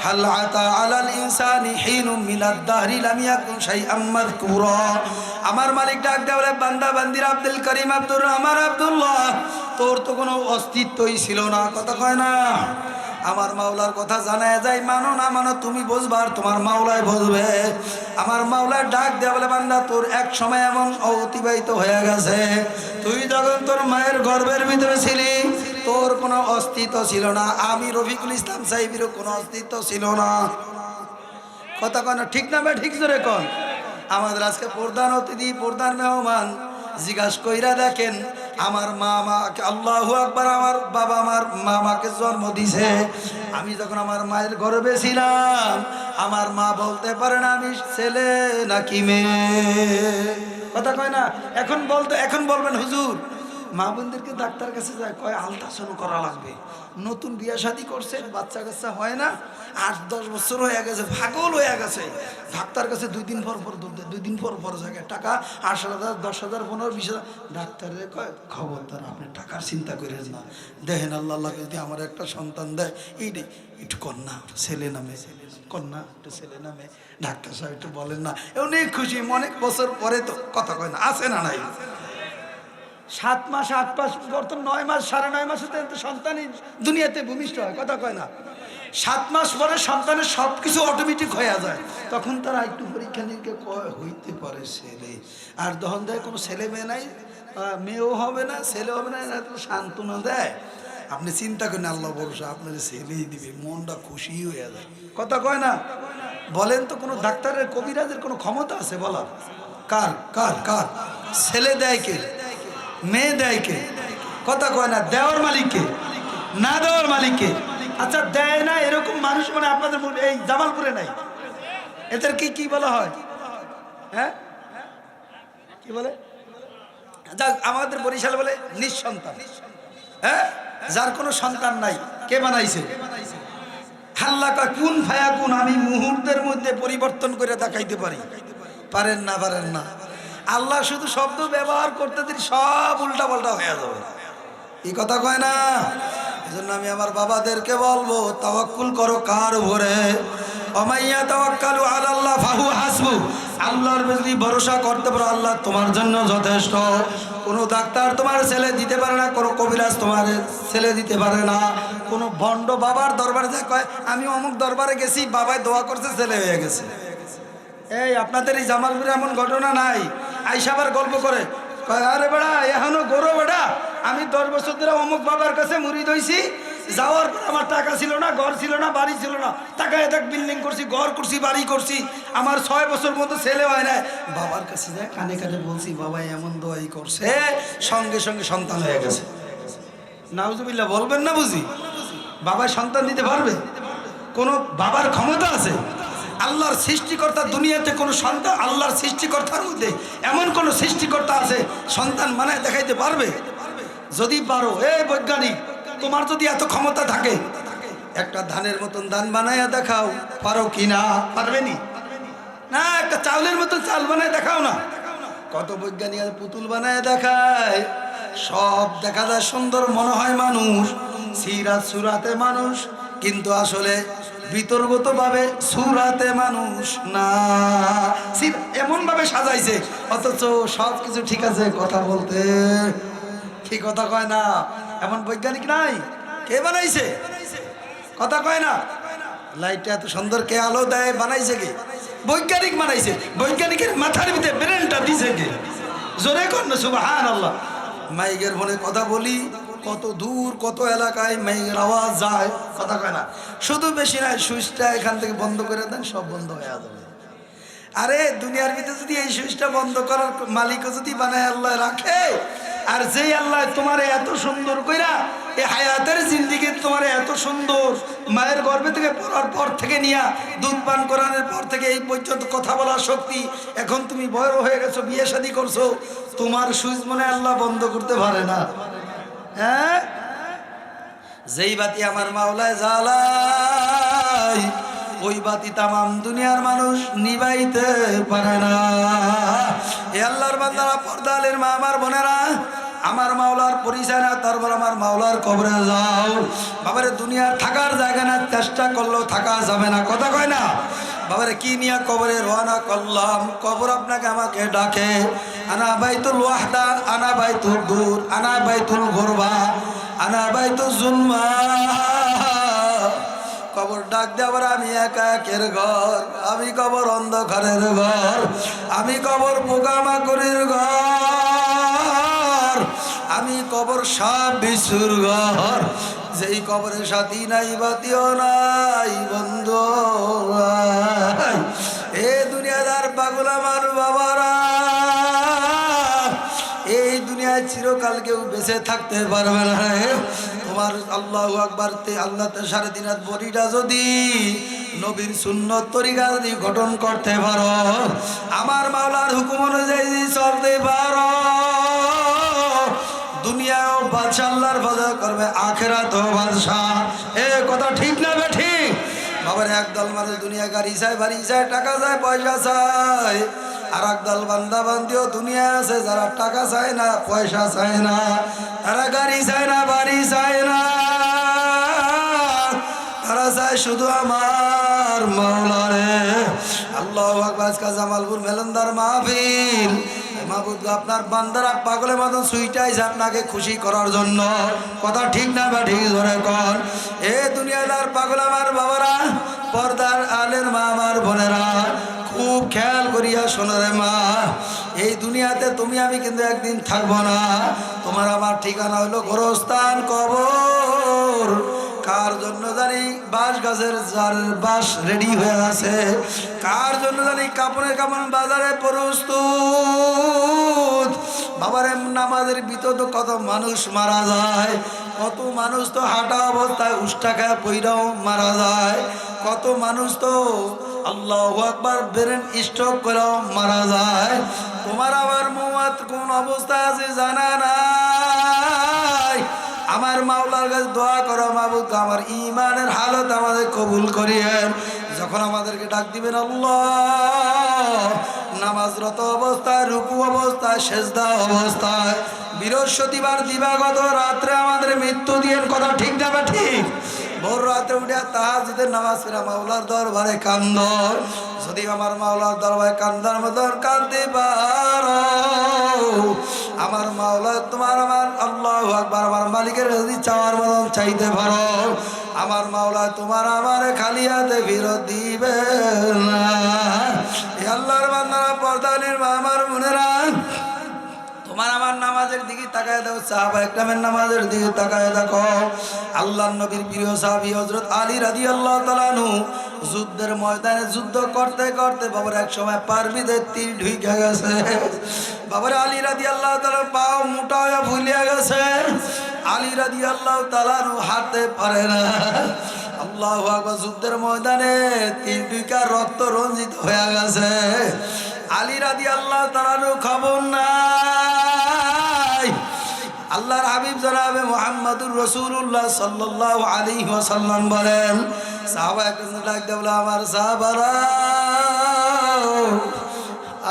হাল আতা আলাল ইনসানি হিনুম মিনাদ দাহরি লাম ইয়াকুন শাইআম মাযকুরা। আমার মালিক ডাক দেয়া বলে বান্দা বান্দিরা আব্দুল করিম আব্দুর রহমান আব্দুল্লাহ, তোর তো কোনো অস্তিত্বই ছিল না। কথা কয় না? আমার মাওলার কথা জানায় যায়, মানো না মানো তুমি বুঝবা আর তোমার মাওলাই বুঝবে। আমার মাওলার ডাক দেয়া বলে বান্দা তোর এক সময় এমন অতিবাহিত হয়ে গেছে, তুই যখন তোর মায়ের গর্ভের ভিতরে ছিলি তোর কোনো অস্তিত্ব ছিল না। আমি রফিকুল ইসলাম সাহেবেরও কোনো অস্তিত্ব ছিল না। কথা কয় না? ঠিক না ভাই? ঠিক জোরে কন। আমাদের আজকে প্রধান অতিথি, প্রধান মেহমান, জিজ্ঞাসা কইরা দেখেন আমার মা মাকে, আল্লাহু আকবার, আমার বাবা আমার মা মাকে জন্ম দিছে। আমি যখন আমার মায়ের গর্ভে ছিলাম, আমার মা বলতে পারে না আমি ছেলে নাকি মেয়ে। কথা কয় না? এখন বলবেন হুজুর মা বোনদেরকে ডাক্তার কাছে যায়, কয় আলট্রাসাউন্ড করা লাগবে। নতুন বিয়া শাদী করছে, বাচ্চা কাচ্চা হয় না, 8-10 বছর হয়ে গেছে, পাগল হয়ে গেছে। ডাক্তার কাছে 2 দিন পর পর দৌড় দেয়, 2 দিন পর পর জায়গায় টাকা 8,000, 10,000, 15,000, 20,000। ডাক্তারের কয় খবরদার আপনি টাকার চিন্তা করেন না, দেখেন আল্লাহ যদি আমার একটা সন্তান দেয়, এইটাই একটু কন্যা ছেলে নামে, কন্যা একটু ছেলে নামে। ডাক্তার সাহেব একটু বলেন না, অনেক খুশি। অনেক বছর পরে তো কথা কয় না, আছে না নাই? 7 মাস 8 মাস বর্তমান 9 মাস 9.5 মাসে তো সন্তানই দুনিয়াতে ভূমিষ্ঠ হয়। কথা কয় না? 7 মাস পরে সন্তানের সব কিছু অটোমেটিক হয়ে যায়, তখন তারা একটু পরীক্ষা নিরীক্ষা কয় হইতে পারে ছেলে। আর তখন দেয় কোনো ছেলে মেয়ে নাই, মেয়েও হবে না ছেলে হবে না, এরা তো সান্ত্বনা দেয়। আপনি চিন্তা করেন আল্লাহ ভরসা আপনার ছেলেই দিবে, মনটা খুশি হয়ে যায়। কথা কয় না? বলেন তো কোনো ডাক্তারের কবিরাজের কোনো ক্ষমতা আছে বলা? কার কার কার? ছেলে দেয় কে? মেয়ে দেয় কে? কথা কয় না? দেওয়ার মালিককে না দেওয়ার মালিককে? আচ্ছা দেয় না এরকম মানুষ মানে আপনাদের এই জামালপুরে নাই? এদেরকে কি বলা হয়? হ্যাঁ কি বলে? আমাদের বরিশালে বলে নিঃসন্তান। হ্যাঁ, যার কোনো সন্তান নাই। কে বানাইছে? আল্লাহ কয় কুন ফায়াকুন, আমি মুহূর্তের মধ্যে পরিবর্তন করে দেখাইতে পারি। পারেন না? পারেন না। আল্লাহ শুধু শব্দ ব্যবহার করতে দিন, সব উল্টা পাল্টা হয়ে যাবে। এই কথা কয় না? এজন্য আমি আমার বাবাদেরকে বলবো, তাওয়াক্কুল করো কার উপরে? ওমাইয়া তাওয়াক্কালু আলাল্লাহ ফাহু হাসবু। আল্লাহর যদি ভরসা করতে পারো, আল্লাহ তোমার জন্য যথেষ্ট। কোনো ডাক্তার তোমার ছেলে দিতে পারে না, কোনো কবিরাজ তোমার ছেলে দিতে পারে না। কোনো ভণ্ড বাবার দরবারে যায়, কয় আমি অমুক দরবারে গেছি, বাবাই দোয়া করছে, ছেলে হয়ে গেছে। এই আপনাদের এই জামালপুরে এমন ঘটনা নাই? আইসাবার গল্প করে, কয় আরে বেড়া এখনো গরো বেড়া, আমি 10 বছর ধরে অমুক বাবার কাছে মুরিদ হইছি, যাওয়ার পর আমার টাকা ছিল না, ঘর ছিল না, বাড়ি ছিল না, টাকায় দেখ বিল্ডিং করছি, ঘর করছি, বাড়ি করছি, আমার 6 বছর মতো ছেলে হয় না। বাবার কাছে যায়, কানে কানে বলছি বাবা এমন দোয়াই করছে, সঙ্গে সঙ্গে সন্তান হয়ে গেছে। নাউজুবিল্লাহ বলবেন না বুঝি? বাবা সন্তান দিতে পারবে? কোনো বাবার ক্ষমতা আছে? আল্লাহর সৃষ্টিকর্তা দুনিয়াতে কোনো সন্তান, আল্লাহর সৃষ্টিকর্তার মধ্যে এমন কোনো সৃষ্টিকর্তা আছে সন্তান বানায় দেখাইতে পারবে? যদি পারো, এই বৈজ্ঞানিক, তোমার যদি এত ক্ষমতা থাকে একটা ধানের মতন ধান বানায় দেখাও, পারো কি না? পারবে নি? না, একটা চাউলের মতন চাল বানায় দেখাও না। কত বৈজ্ঞানিক পুতুল বানায় দেখায়, সব দেখা যায় সুন্দর, মনে হয় মানুষ, সিরাত সুরাতে মানুষ, কিন্তু আসলে বিতর্গত ভাবে সুরাতে মানুষ না। এমন ভাবে সাজাইছে অথচ সব কিছু ঠিক আছে, কথা বলতে কি কথা কয় না। এমন বৈজ্ঞানিক নাই? কে বানাইছে? কথা কয় না। লাইটটা এত সুন্দর কে আলো দেয়? বানাইছে কে? বৈজ্ঞানিক বানাইছে। বৈজ্ঞানিকের মাথার ভিতরে ব্রেনটা দিছে কে? জোরে কর না সুবহানাল্লাহ। মাইকের ফোনে কথা বলি, কত দূর কত এলাকায় মাইকের আওয়াজ যায়, কথা কয় না। শুধু বেশি নাই, সুইচটা এখান থেকে বন্ধ করে দেন, সব বন্ধ হয়ে যাবে। আরে দুনিয়ার ভিতরে যদি এই সুইচটা বন্ধ করার মালিকও যদি বানায় আল্লাহ রাখে, আর যেই আল্লাহ তোমারে এত সুন্দর কইরা এই হায়াতের জিন্দিগি তোমারে এত সুন্দর মায়ের গর্ভে থেকে পড়ার পর থেকে নিয়া দুধ পান করানোর পর থেকে এই পর্যন্ত কথা বলার শক্তি, এখন তুমি বড় হয়ে গেছো, বিয়ে শাদী করছো, তোমার সুইচ মনে আল্লাহ বন্ধ করতে পারে না? হ্যাঁ, যেই বাতি আমার মাওলায় জ্বালায় ওই বাতি তামাম দুনিয়ার মানুষ নিবাইতে পারে না। এ আল্লাহর বান্দারা, পর্দালের মা আমার বোনেরা, আমার মাওলার পরিচয় না, তারপর আমার মাওলার কবরে যাও। বাবারে দুনিয়ার থাকার জায়গা না, চেষ্টা করলেও থাকা যাবে না, কথা কয় না। বাবারে কি নিয়ে কবরে রওনা করলাম? কবর আপনাকে আমাকে ডাকে, আনা বাইতুল ওয়াহদা, আনা বাইতুল দূর, আনা বাইতুল গুরবা, আনা বাইতুল জুলমা। কবর ডাক দেওয়ার আমি একা একের ঘর, আমি কবর অন্ধকারের ঘর, আমি কবর পোকামাকড়ের ঘর, আমি কবর সাপ বিশুর ঘর। যেই কবরের সাথী নাই, বাতিও নাই, বন্ধু নাই। এ দুনিয়াদার পাগল আমার বাবারা, এই দুনিয়ায় চিরকাল কেউ বেঁচে থাকতে পারবে না। তোমার আল্লাহু আকবার তে আল্লাহতে 3.5 হাত বডিটা যদি নবীর সুন্নত তরিকা যদি গঠন করতে পারো, আমার মাওলার হুকুম অনুযায়ী চলতে পারো, দুনিয়াও বাদশা আল্লাহর বাজার করবে, আখিরাতেও বাদশা। এ কথা ঠিক না বে ঠিক? বাবার একদল মানুষ দুনিয়া গাড়ি চায়, বাড়ি চায়, টাকা চায়, পয়সা চায়। আর একদল বান্দা বান্দিও দুনিয়া আছে যারা টাকা চায় না, পয়সা চায় না, তারা গাড়ি চায় না, বাড়ি চায় না, তারা চায় শুধু আমার মাওলারে। আল্লাহু আকবার। আজকে জামালপুর মেলন্দার মাহফিল, মাহবুব আপনার বান্দারা পাগলের মতন সুইটাইছে আপনাকে খুশি করার জন্য, কথা ঠিক না বা ঠিক ধরে কর। এ দুনিয়াদার পাগল আমার বাবারা, পর্দার আলের মা আমার বোনেরা, খুব খেয়াল করিয়া শোনো রে মা, এই দুনিয়াতে তুমি আমি কিন্তু একদিন থাকবো না। তোমার আমার ঠিকানা হলো গোরস্থান, কবর। কার জন্য জানি বাঁশ গাছের যার বাঁশ রেডি হয়ে আছে, কার জন্য জানি কাপড়ের কাপড় বাজারে প্রস্তুত। বাবারে নামাজের ভিতর তো কত মানুষ মারা যায়, কত মানুষ তো হাঁটা অবস্থায় উষ্টা খায় পইরাও মারা যায়, কত মানুষ তো আল্লাহু আকবার ব্রেন স্ট্রোক করেও মারা যায়। তোমার আমার মুয়াত কোন অবস্থায় আছে জানা নাই। আমার মাওলার কাছে দোয়া করো, মাবুদ আমার ঈমানের হালত আমাদের কবুল করিয়েন। যখন আমাদেরকে ডাক দিবেন আল্লাহ, নামাজরত অবস্থায়, রুকু অবস্থায়, সেজদা অবস্থায়, বৃহস্পতিবার দিবাগত রাত্রে আমাদের মৃত্যু দিয়েন, কথা ঠিক না বা ঠিক? ভোর রাতে উঠে তাহাজ্জুদের নামাজ পড়া মাওলার দরবারে কান্দ। যদি আমার মাওলার দরবারে কান্দার মতন কাঁদতে পারো, আমার মাওলা তোমার আমার আল্লাহু আকবার আমার মালিকের যদি চাওয়ার মতন চাইতে পারো, আমার মাওলা তোমার আমার খালি হাতে ফেরত দিবে না। এই আল্লাহর বান্দারা, পর্দানির মা আমার বোনেরা, তোমার আমার নামাজের দিকে তাকায় দাও, সাহাবা একরামের নামাজের দিকে তাকায় দেখো। আল্লাহর নবীর প্রিয় সাহাবী হযরত আলী রাদিয়াল্লাহু তাআলা আনহু যুদ্ধের ময়দানে যুদ্ধ করতে করতে বাবার এক সময় পারবিদের তীর ঢুকে গেছে। বাবার আলী রাদিয়াল্লাহু তাআলা পাও মোটা হয়ে ফুলে গেছে। আলী রাদিয়াল্লাহু তাআলা আনহু হাঁটতে পারে না। আল্লাহু আকবার, যুদ্ধের ময়দানে তীর দুইটা রক্ত রঞ্জিত হয়ে গেছে। আলী রাদিয়াল্লাহু তাআলা খবর নাই। আল্লাহর হাবিব জনাবে মুহাম্মদুর রাসূলুল্লাহ সাল্লাল্লাহু আলাইহি ওয়াসাল্লাম বলেন, সাহাবায়ে ডাক দিয়ে বলে, আমার সাহাবারা,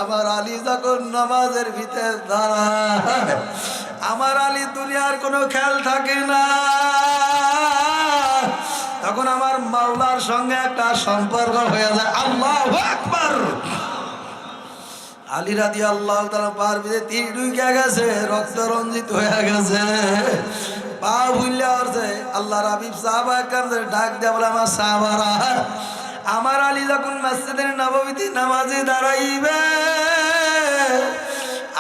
আমার আলী যখন নামাজের ভিতরে দাঁড়ায়, আমার আলী দুনিয়ার কোনো খেয়াল থাকে না, তখন আমার মাওলার সঙ্গে একটা সম্পর্ক হয়ে যায়। আল্লাহু আকবার। আলী রাদিয়াল্লাহু তাআলা পার ভিতরে তীর ঢুকে গেছে, রক্ত রঞ্জিত হয়ে গেছে, পা ভুলে আসছে। আল্লাহর হাবিব সাহাবায়ে কেরামদের ডাক দেয়া বলে, আমার সাহাবারা, আমার আলী যখন মসজিদের নববীতে নামাজে দাঁড়াইবে,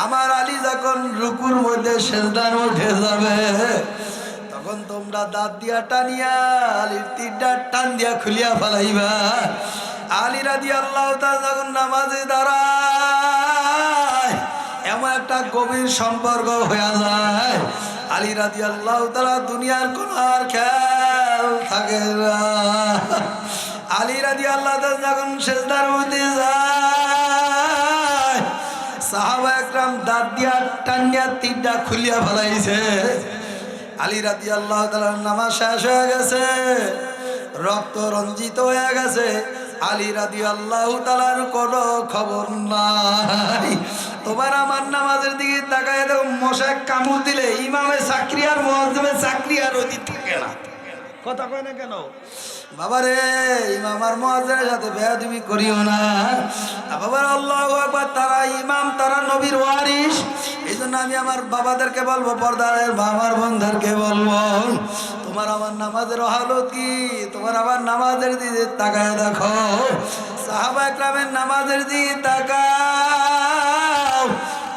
আমার আলী যখন রুকুর মধ্যে সিজদার উঠে যাবে, তখন তোমরা দাঁত দিয়া টানিয়া আলীর তীরটা টান দিয়া খুলিয়া ফেলাইবা। আলী রাদিয়াল্লাহু তাআলা যখন নামাজে দাঁড়ায়, এমন একটা গভীর সম্পর্ক হয়ে যায়। আলী রাদিয়াল্লাহু তাআলা দুনিয়ার কোনো আর খেয়াল থাকে না। আলী রাদিয়াল্লাহু তাআলা যখন সিজদার মধ্যে যায়, সাহাবায়ে কেরাম দাঁত দিয়া টানিয়া তীরটা খুলিয়া ফেলাইছে। আলী রাদিয়াল্লাহু তাআলার নামাজ শেষ হয়ে গেছে, রক্ত রঞ্জিত হয়ে গেছে। আলী রাদিয়াল্লাহু তাআলার কোনো খবর নাই। তোমার আমার নামাজের দিকে তাকায় দেখো, মশায় কামড় দিলে ইমামে চাকরি আর মুয়াজ্জিমে চাকরি আর অতীত থাকে না। কথা কয় না কেন বাবারে? ইমাম আর মুয়াজ্জিনের সাথে বেয়াদবি করিও না বাবার। আল্লাহু আকবার। তারা ইমাম, তারা নবীর ওয়ারিস। এই জন্য আমি আমার বাবাদেরকে বলবো, পর্দার আমার বোনদেরকে বলবো, তোমার আমার নামাজের হালত কি? তোমার আমার নামাজের দিকে তাকায় দেখো, সাহাবায়ে কেরামের নামাজের দিকে তাকাও।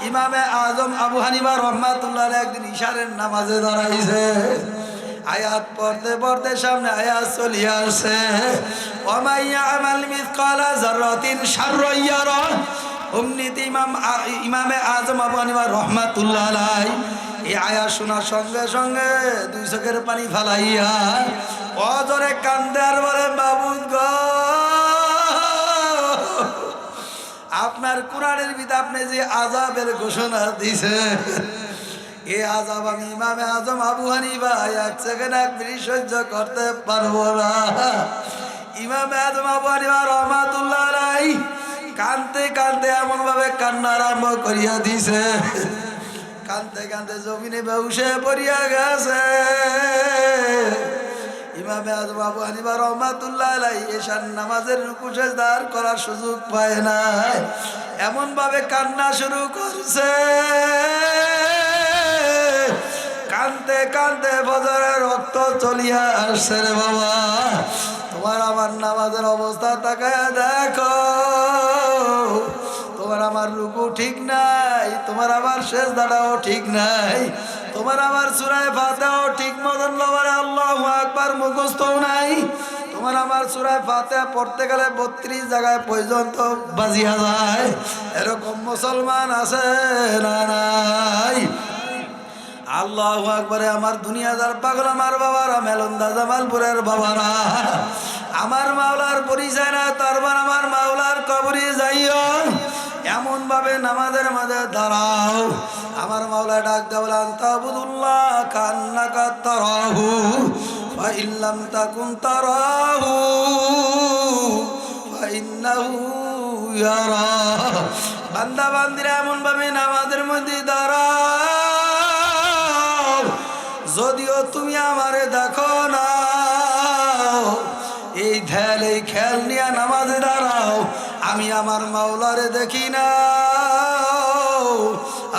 ইমামে আজম আবু হানিফা রাহমাতুল্লাহ আলাইহি একদিন ইশারের নামাজে দাঁড়াইছে। আয়াত পড়তে পড়তে সামনে আয়াত চলে আসছে, ওয়া ইয়ামাল মিসকালা যাররাতিন শাররান ইয়ারা। উম্মতি ইমামে আজম আবু হানিফা রাহমাতুল্লাহ আলাইহি এই আয়াত শোনার সঙ্গে সঙ্গে দুই চোখের পানি ফালাইয়া অজরে কান্দে আর বলে, বাবু গো, আপনার কোরআনের ভিতরে আপনি যে আযাবের ঘোষণা দিছে, এই আযাব আমি ইমামে আজম আবু হানিফা এক সেকেন্ড এক মিনিট সহ্য করতে পারবো না। ইমামে আজম আবু হানিফা রাহমাতুল্লাহ আলাইহি কানতে কানতে এমন ভাবে কান্না আরম্ভ করিয়া দিছে, কানতে কানতে জমিনে বেহুশে পড়িয়া গেছে। ইমামে আজম আবু হানিফা রাহমাতুল্লাহ আলাইহি এশার নামাজের রুকু সিজদা করার সুযোগ পায় না, এমন ভাবে কান্না শুরু করছে। কানতে কানতে ফজরের রক্ত চলিয়া আসছে রে বাবা। তোমার আমার নামাজের অবস্থা তাকায় দেখো, তোমার আমার রুকু ঠিক নাই, তোমার আমার সিজদাটাও ঠিক নাই, তোমার আমার সূরা ফাতিহাও ঠিক মতন বাবারে আল্লাহু আকবার মুখস্থও নাই। তোমার আমার সূরা ফাতিহা পড়তে গেলে 32 জায়গায় পর্যন্ত বাজিয়া যায়। এরকম মুসলমান আছে না নাই? আল্লাহু আকবারে। আমার দুনিয়াদার পাগল আমার বাবারা, মেলন্দা জামালপুরের বাবারা, আমার মাওলার পরিচয় না তারবার আমার মাওলার কবরে যাইও, এমন ভাবে নামাজের মাঝে দাঁড়াও। আমার মাওলা ডাক দেওয়া, আনতাবুদুল্লাহ কান্নাকা তারাহু ফা ইল্লাম তাকুন তারাহু ফা ইন্নাহু ইয়ারা। বান্দা বান্দিরা এমন ভাবে নামাজের মধ্যে দাঁড়াও, যদিও তুমি আমারে দেখো না। এই ধ্যান এই খেয়াল নিয়ে নামাজে দাঁড়াও, আমি আমার মাওলারে দেখি না,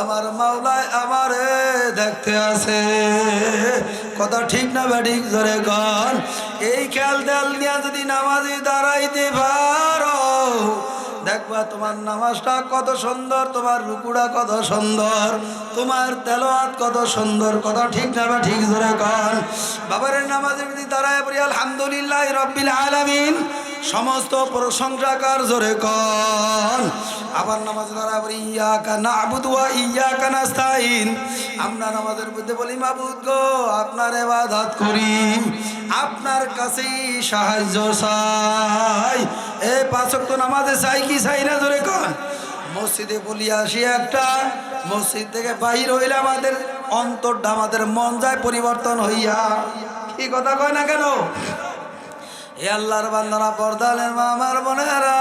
আমার মাওলায় আমারে দেখতে আছে। কথা ঠিক না বেঠিক? জোরে কর। এই খেয়াল দেয়াল নিয়ে যদি নামাজে দাঁড়াইতে পারো, দেখবা তোমার নামাজটা কত সুন্দর, তোমার রুকুটা কত সুন্দর, তোমার তেলাওয়াত কত সুন্দর। কথা ঠিক না বা ঠিক? জোরে কর। বাবারের নামাজের যদি দাঁড়ায় পড়ি আলহামদুলিল্লাহ রাব্বিল আলামিন, সমস্ত প্রশংসা কার? জোরে কর। আবার নামাজ দ্বারা বলি ইয়াকা না'বুদু ওয়া ইয়াকা নাস্তাইন। আমরা নামাজের মধ্যে বলি মাবুদ গো আপনার ইবাদত করি, আপনার কাছেই সাহায্য চাই। এই পাঁচ ওয়াক্ত নামাজে চাই কি চাই না জোরে কোন? মসজিদে বলি আসি একটা, মসজিদ থেকে বাহির হইলে আমাদের অন্তরটা আমাদের মন যায় পরিবর্তন হইয়া। কি কথা কয় না কেন? এ আল্লাহর বান্দারা, পর্দালের মা আমার বোনেরা,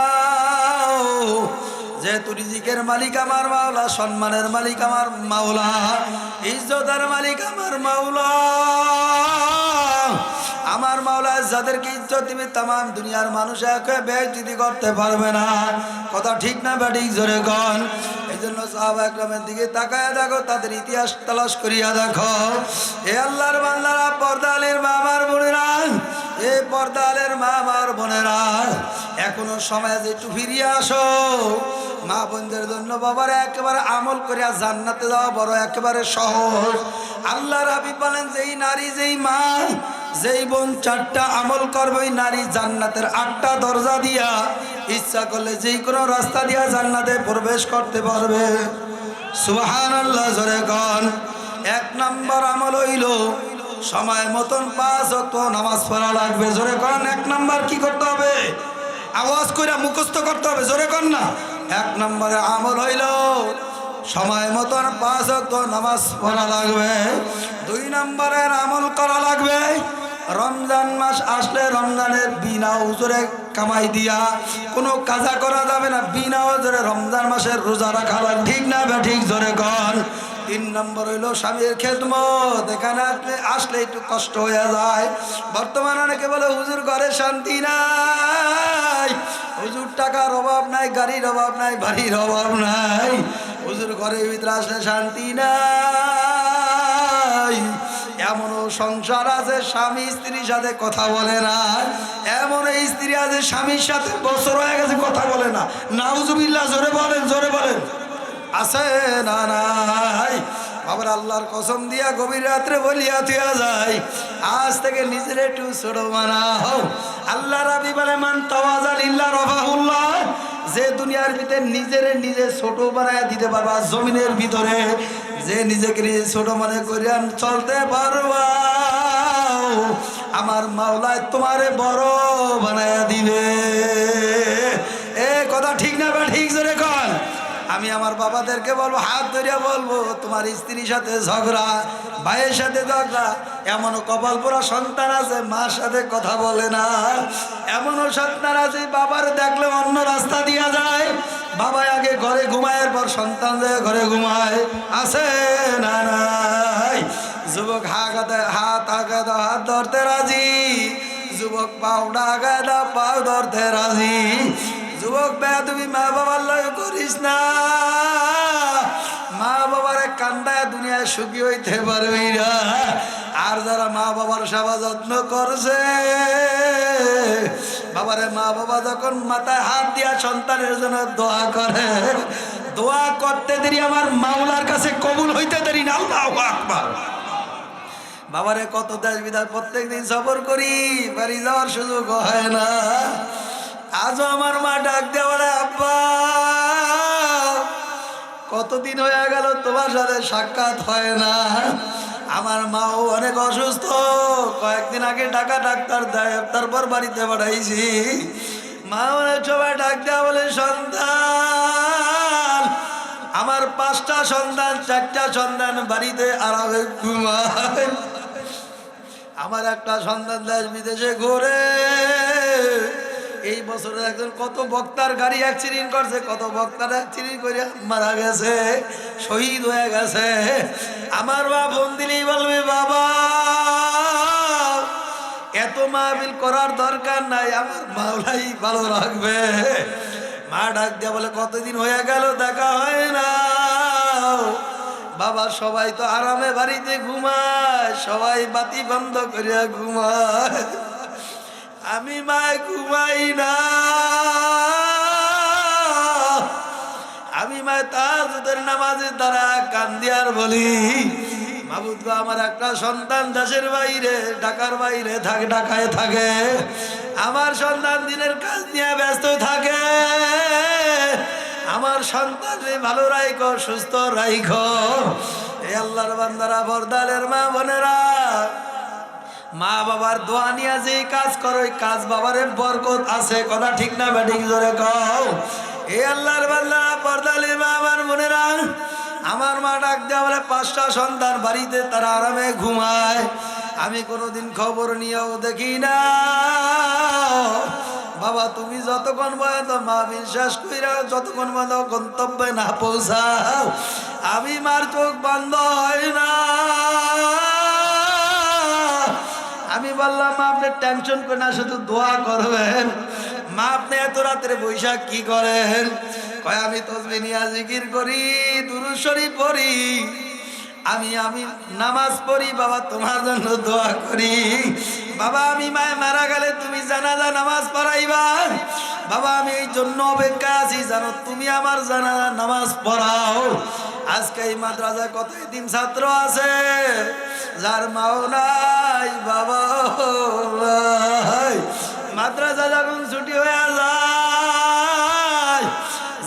যেহেতু রিজিকের মালিক আমার মাওলা, সম্মানের মালিক আমার মাওলা, ইজ্জতের মালিক আমার মাওলা, আমার মাওলা যাদেরকে ইজ্জত দিবে তাম দুনিয়ার মানুষ একে বেইজ্জতি করতে পারবে না। কথা ঠিক না ব্যাটিক জোরে গন? এই জন্য সাহাবা একরামের দিকে তাকায় দেখো, তাদের ইতিহাস তালাশ করিয়া দেখো। এ আল্লাহর বান্দারা, পর্দালের মা আমার বোনেরা, এ পর্দালের মা আমার বোনেরা, এখনো সময় যে একটু ফিরিয়ে আসো। মা বোনদের জন্য বাবার একেবারে আমল করিয়া জান্নাতে যাওয়া বড় একেবারে সহজ। আল্লাহর হাবিব বলেন, যেই নারী যেই মা যেই বোন চারটা আমল করবে, ওই নারী জান্নাতের 8টা দরজা দিয়া ইচ্ছা করলে যেই কোনো রাস্তা দিয়া জান্নাতে প্রবেশ করতে পারবে। সুবহানাল্লাহ জোরে কোন? 1 নম্বর আমল হইল সময় মতন 5 ওয়াক্ত নামাজ পড়া লাগবে। জোরে কোন? 1 নম্বর কি করতে হবে? আওয়াজ করে মুখস্থ করতে হবে। জোরে কোন না? 1 নম্বরে আমল হইল সময় মতন 5 ওয়াক্ত নামাজ পড়া লাগবে। 2 নম্বরের আমল করা লাগবে, রমজান মাস আসলে রমজানের বিনা উজরে কামাই দিয়া কোনো কাজা করা যাবে না, বিনা উজরে রমজান মাসের রোজা রাখা লাগবে। ঠিক না বে ঠিক? জোরে কোন? 3 নম্বর হইল স্বামীর খেদমত। এখানে আসলে একটু কষ্ট হয়ে যায়। বর্তমানে অনেকে বলে হুজুর ঘরে শান্তি নাই, হুজুর টাকার অভাব নাই, গাড়ির অভাব নাই, বাড়ির অভাব নাই, হুজুর ঘরের ভিতরে আসলে শান্তি নাই। এমনও সংসার আছে স্বামী স্ত্রীর সাথে কথা বলে না, এমন স্ত্রী আছে স্বামীর সাথে বছর হয়ে গেছে কথা বলে না। নাউজুবিল্লাহ, জোরে বলেন, জোরে বলেন। আছে না নাই? আবার আল্লাহর কসম দিয়া গভীর রাত্রে বলিয়া থিয়া যায়, আজ থেকে নিজের একটু ছোট বানাও। আল্লাহ রাবি বলে, মান তাওয়াজা লিল্লাহ রাফাহুল্লাহ। যে দুনিয়ার ভিতরে নিজের নিজে ছোট বানায় দিতে পারবা, জমিনের ভিতরে যে নিজেকে নিজে ছোট মনে করিয়া চলতে পারবা, আমার মাওলায় তোমারে বড় বানায় দিবে। এ কথা ঠিক না বা ঠিক? জোরে কোন? আমি আমার বাবাদেরকে বলবো, হাত ধরিয়া বলবো, তোমার স্ত্রীর সাথে ঝগড়া, ভাইয়ের সাথে ঝগড়া, এমনও কপাল পোড়া সন্তান আছে মার সাথে কথা বলে না, এমনও সন্তান আছে বাবার দেখলে অন্য রাস্তা দিয়া যায়, বাবা আগে ঘরে ঘুমায়ের পর সন্তান যায় ঘরে ঘুমায়। আছে না নাই? যুবক হাত আগে দাও, হাত ধরতে রাজি। যুবক পাউডা আগে দাও, পাও ধরতে রাজি। যুবক বেয়াদবি মা বাবার লয় করিস না, মা বাবার কান্দায় দুনিয়ায় সুখী হইতে পারবি না। আর যারা মা বাবার সেবা যত্ন করছে, বাবারে মা বাবা যখন মাথায় হাত দিয়া সন্তানের জন্য দোয়া করে, দোয়া করতে দেরি আমার মাওলার কাছে কবুল হইতে দেরি না। আল্লাহু আকবার। বাবারে কত দেশ বিদেশ প্রত্যেকদিন সফর করি, বাড়ি যাওয়ার সুযোগ হয় না। আজও আমার মা ডাক দেওয়া বলে, আব্বা কতদিন হয়ে গেল তোমার সাথে সাক্ষাৎ হয় না। আমার মাও অনেক অসুস্থ, কয়েকদিন আগে ঢাকা ডাক্তার দেয়, তারপর বাড়িতে পাঠাইছি। মা অনেক সবাই ডাক দেওয়া বলে, সন্তান আমার 5টা সন্তান, 4টা সন্তান বাড়িতে আরামে ঘুমায়, আমার একটা সন্তান দেশ বিদেশে ঘুরে। এই বছরে একজন কত বক্তার গাড়ি অ্যাক্সিডেন্ট করছে, কত বক্তার অ্যাক্সিডেন্ট করে মারা গেছে, শহীদ হয়ে গেছে। আমার মা ফোন দিলেই বলবে, বাবা এত মাহফিল করার দরকার নাই, আমার মাওলাই ভালো রাখবে। মা ডাক দিয়া বলে, কতদিন হয়ে গেল দেখা হয় না। বাবা সবাই তো আরামে বাড়িতে ঘুমায়, সবাই বাতি বন্ধ করিয়া ঘুমায়, আমি মায় ঘুমাই না। আমি মায় তাহাজ্জুদের নামাজের দ্বারা কান্দিয়ার বলি, মাবুদ গো আমার একটা সন্তান দেশের বাইরে, ঢাকার বাইরে থাকে, ঢাকায় থাকে, আমার সন্তান দিনের কাজ নিয়ে ব্যস্ত থাকে, আমার সন্তানরে ভালো রাখো, সুস্থ রাখো। এই আল্লাহর বান্দারা, বরদালের মা বোনেরা, মা বাবার দোয়া নিয়ে যে কাজ করো, ওই কাজ বাবারে বরকত আছে। কথা ঠিক না ব্যাটিং জোরে কও। এই আল্লাহর বান্দারা, পর্দালের মা আমার বোনেরা, আমার মা ডাক দেওয়া বলে 5টা সন্তান বাড়িতে, তারা আরামে ঘুমায়। আমি কোনোদিন খবর নিয়েও দেখি না। বাবা তুমি যতক্ষণ পর্যন্ত মা বিশ্বাস কইরা যতক্ষণ পর্যন্ত গন্তব্যে না পৌঁছাও, আমি মার চোখ বন্ধ হয় না। আমি বললাম মা আপনি টেনশন করে না, শুধু দোয়া করবেন। মা আপনি এত রাত্রে বৈশাখ কি করেন? কয় আমি তসবিহ নিয়া জিকির করি, দুরূদ শরীফ পড়ি, আমি নামাজ পড়ি, বাবা তোমার জন্য দোয়া করি। বাবা আমি মায়ে মারা গেলে তুমি জানাজা নামাজ পড়াইবা। বাবা আমি এই জন্য অপেক্ষা আছি, জানো তুমি আমার জানাজা নামাজ পড়াও। আজকে এই মাদ্রাসায় কত এতিম ছাত্র আছে, যার মাও নাই বাবাও নাই। মাদ্রাসা যখন ছুটি হয়ে যায়,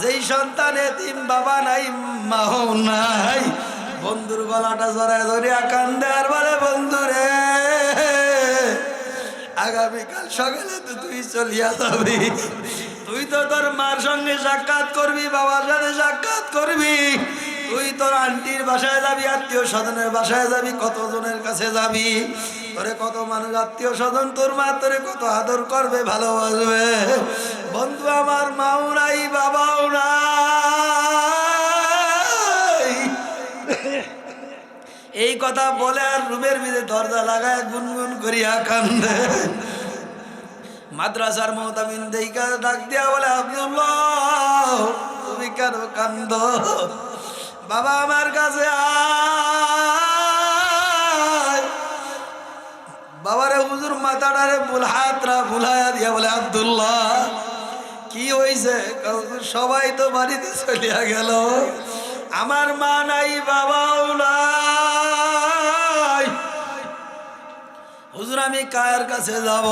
যেই সন্তান এতিম, বাবা নাই মাও নাই, বন্ধুর গলাটা জড়ায় ধরিয়া কান্দে আর বলে বন্ধুরে আগামীকাল সকালে তো তুই চলিয়া যাবি, তুই তো তোর মার সঙ্গে সাক্ষাৎ করবি, বাবার সাথে সাক্ষাৎ করবি, তুই তোর আন্টির বাসায় যাবি, আত্মীয় স্বজনের বাসায় যাবি, কতজনের কাছে যাবি, তোরে কত মানুষ আত্মীয় স্বজন, তোর মা তোরে কত আদর করবে, ভালোবাসবে। বন্ধু আমার মাও নাই বাবাও নাই। এই কথা বলে আর রুমের ভিতরে দরজা লাগায় গুনগুন করিয়া কান্দে। মাদ্রাসার মুতামিন দেইকা ডাক দিয়া বলে আব্দুল্লাহ তুমি কেন কান্দ? বাবা আমার কাছে আয়। বাবারে হুজুর মাথাটারে হাতরা ভুলাইয়া দিয়া বলে আব্দুল্লাহ কি হইছে? সবাই তো বাড়িতে চলিয়া গেল, আমার মা নাই বাবাও নাই, হুজুর আমি কার কাছে যাব?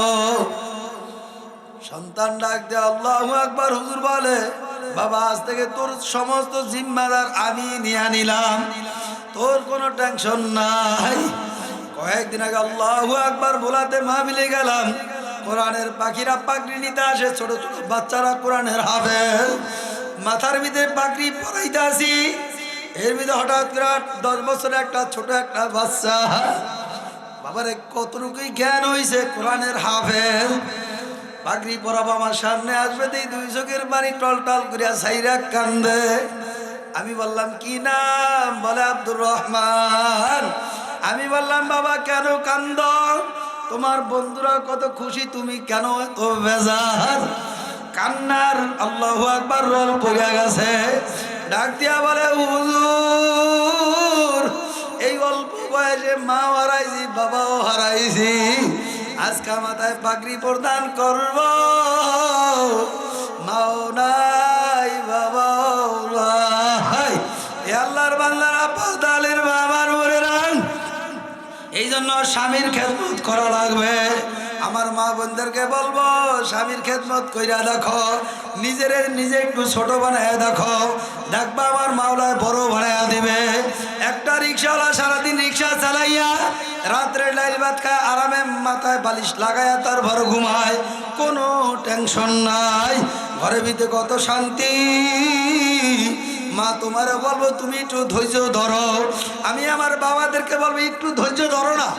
সন্তান ডাক দে আল্লাহু আকবার। হুজুর বলে বাবা আজ থেকে তোর সমস্ত জিম্মাদার আমি নিয়ে নিলাম, তোর কোনো টেনশন নাই। কয়েকদিন আগে আল্লাহু আকবার বলাতে মাহফিলে গেলাম, কোরআনের পাখিরা পাগড়ি নিতে আসে, ছোট ছোট বাচ্চারা কোরআনের হাফেজ, মাথার ভিতরে পাগড়ি পরাইতে আসি, এর ভিতরে হঠাৎ করে 10 বছরের একটা ছোট একটা বাচ্চা, বাবারে কতটুকুই জ্ঞান হইছে, কোরআনের হাফেজ, পাগড়ি পরাবো, আমার সামনে আসবে, এই 2 চোখের পানি টল টল করিয়া সাইরা কান্দে। আমি বললাম কি নাম? বলে আব্দুর রহমান। আমি বললাম বাবা কেন কান্দ? তোমার বন্ধুরা কত খুশি, তুমি কেন এত বেজার? কান্নার আল্লাহু আকবার রোল পড়িয়া গেছে। ডাক দিয়া বলে হুজুর এই অল্প বয়সে মা হারাইছি, বাবাও হারাইছি, আজকে মাথায় পাগড়ি প্রদান করব, মাও নাই বাবাও নাই। এ আল্লাহর বান্দারা, পর্দালের বাবার বোনেরা, এই জন্য স্বামীর খেদমত করা লাগবে। আমার মা বোনদেরকে বলবো স্বামীর খেদমত কইরা দেখো, নিজে একটু ছোট বানায় দেখো, দেখবা আমার মাওলায় বড় বানায়া দিবে। একটা রিক্সাওয়ালা সারাদিন রিক্সা চালাইয়া রাত্রে ডাইল ভাত খায়, আরামে মাথায় বালিশ লাগাইয়া তার ঘরে ঘুমায়, কোনো টেনশন নাই, ঘরের ভিতরে কত শান্তি। মা তোমারে বলবো তুমি একটু ধৈর্য ধরো, আমি আমার বাবাদেরকে বলবো একটু ধৈর্য ধরো না,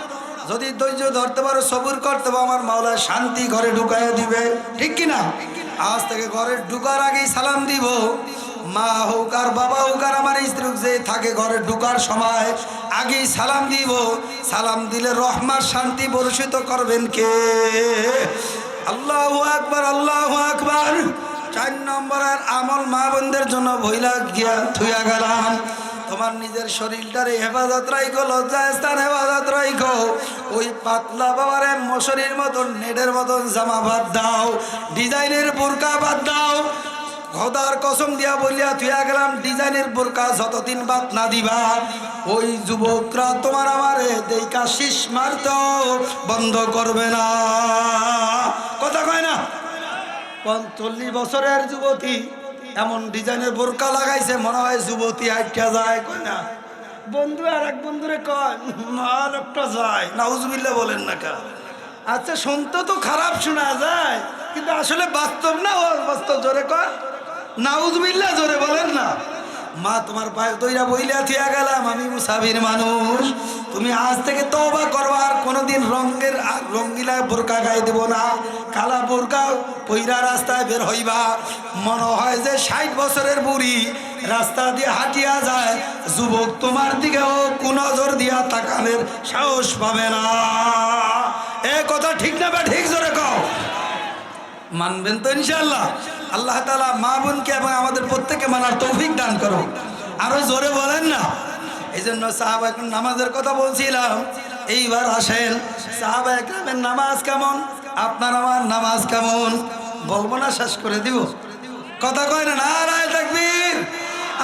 যদি ধৈর্য ধরতে পারো, সবুর করতে পারো, আমার মাওলা শান্তি ঘরে ঢুকাইয়া দিবে, ঠিক কিনা? আজ থেকে ঘরে ঢুকার আগেই সালাম দিব, মা হোক আর বাবা হোক আর আমার স্ত্রী যে থাকে, ঘরে ঢুকার সময় আগেই সালাম দিব। সালাম দিলে রহমার শান্তি বর্ষিত করবেন কে? আল্লাহু আকবার, আল্লাহু আকবার। 4 নম্বরের আমল মা বোনদের জন্য ভইলা গিয়া থুইয়া গেলাম, তোমার নিজের শরীরটারে হেফাজত রাখো, লজ্জাস্থান হেফাজত রাখো। ওই পাতলা বাবারে মশারির মতন নেটের মতন জামা বাদ দাও, ডিজাইনের বোরকা বাদ দাও। খোদার কসম দিয়া বলিয়া থুইয়া গেলাম, ডিজাইনের বোরকা যতদিন বাদ না দিবা, ওই যুবকরা তোমার আমারে দেইকা শীষ মারত বন্ধ করবে না। কথা কয় না? 40 বছরের যুবতী এমন ডিজাইনের বোরকা লাগাইছে মনে হয় যুবতী আটকা যায়, কই না বন্ধু আর এক বন্ধুরে কয় আর একটা যায়, নাউজুবিল্লাহ বলেন না কা। আচ্ছা শুনতে তো খারাপ শোনা যায়, কিন্তু আসলে বাস্তব না, ও বাস্তব। জোরে কর নাউজুবিল্লাহ, জোরে বলেন না। মা তোমার পায়ে তৈরা বইলা থিয়া গেলাম, আমি মুসাফির মানুষ, তুমি আজ থেকে তওবা করবা, আর কোনোদিন রঙ্গিলা বোরকা গায়ে দেব না, কালা বোরকা পইরা রাস্তায় বের হইবা। মনে হয় যে 60 বছরের বুড়ি রাস্তা দিয়ে হাঁটিয়া যায়, যুবক তোমার দিকেও কুনজর দিয়া তাকানোর সাহস পাবে না। এ কথা ঠিক না বা ঠিক? জোরে কও। মানবেন তো ইনশাআল্লাহ? আল্লাহ তাআলা মা বোনকে এবং আমাদের প্রত্যেককে মানার তৌফিক দান করো। আরো জোরে বলেন না। এই জন্য সাহাবা একরাম নামাজের কথা বলছিলাম। এইবার আসেন সাহাবা একরামের নামাজ কেমন, আপনার আমার নামাজ কেমন বলবো না, শেষ করে দিব? কথা কয় না, নারায়ে তাকবীর।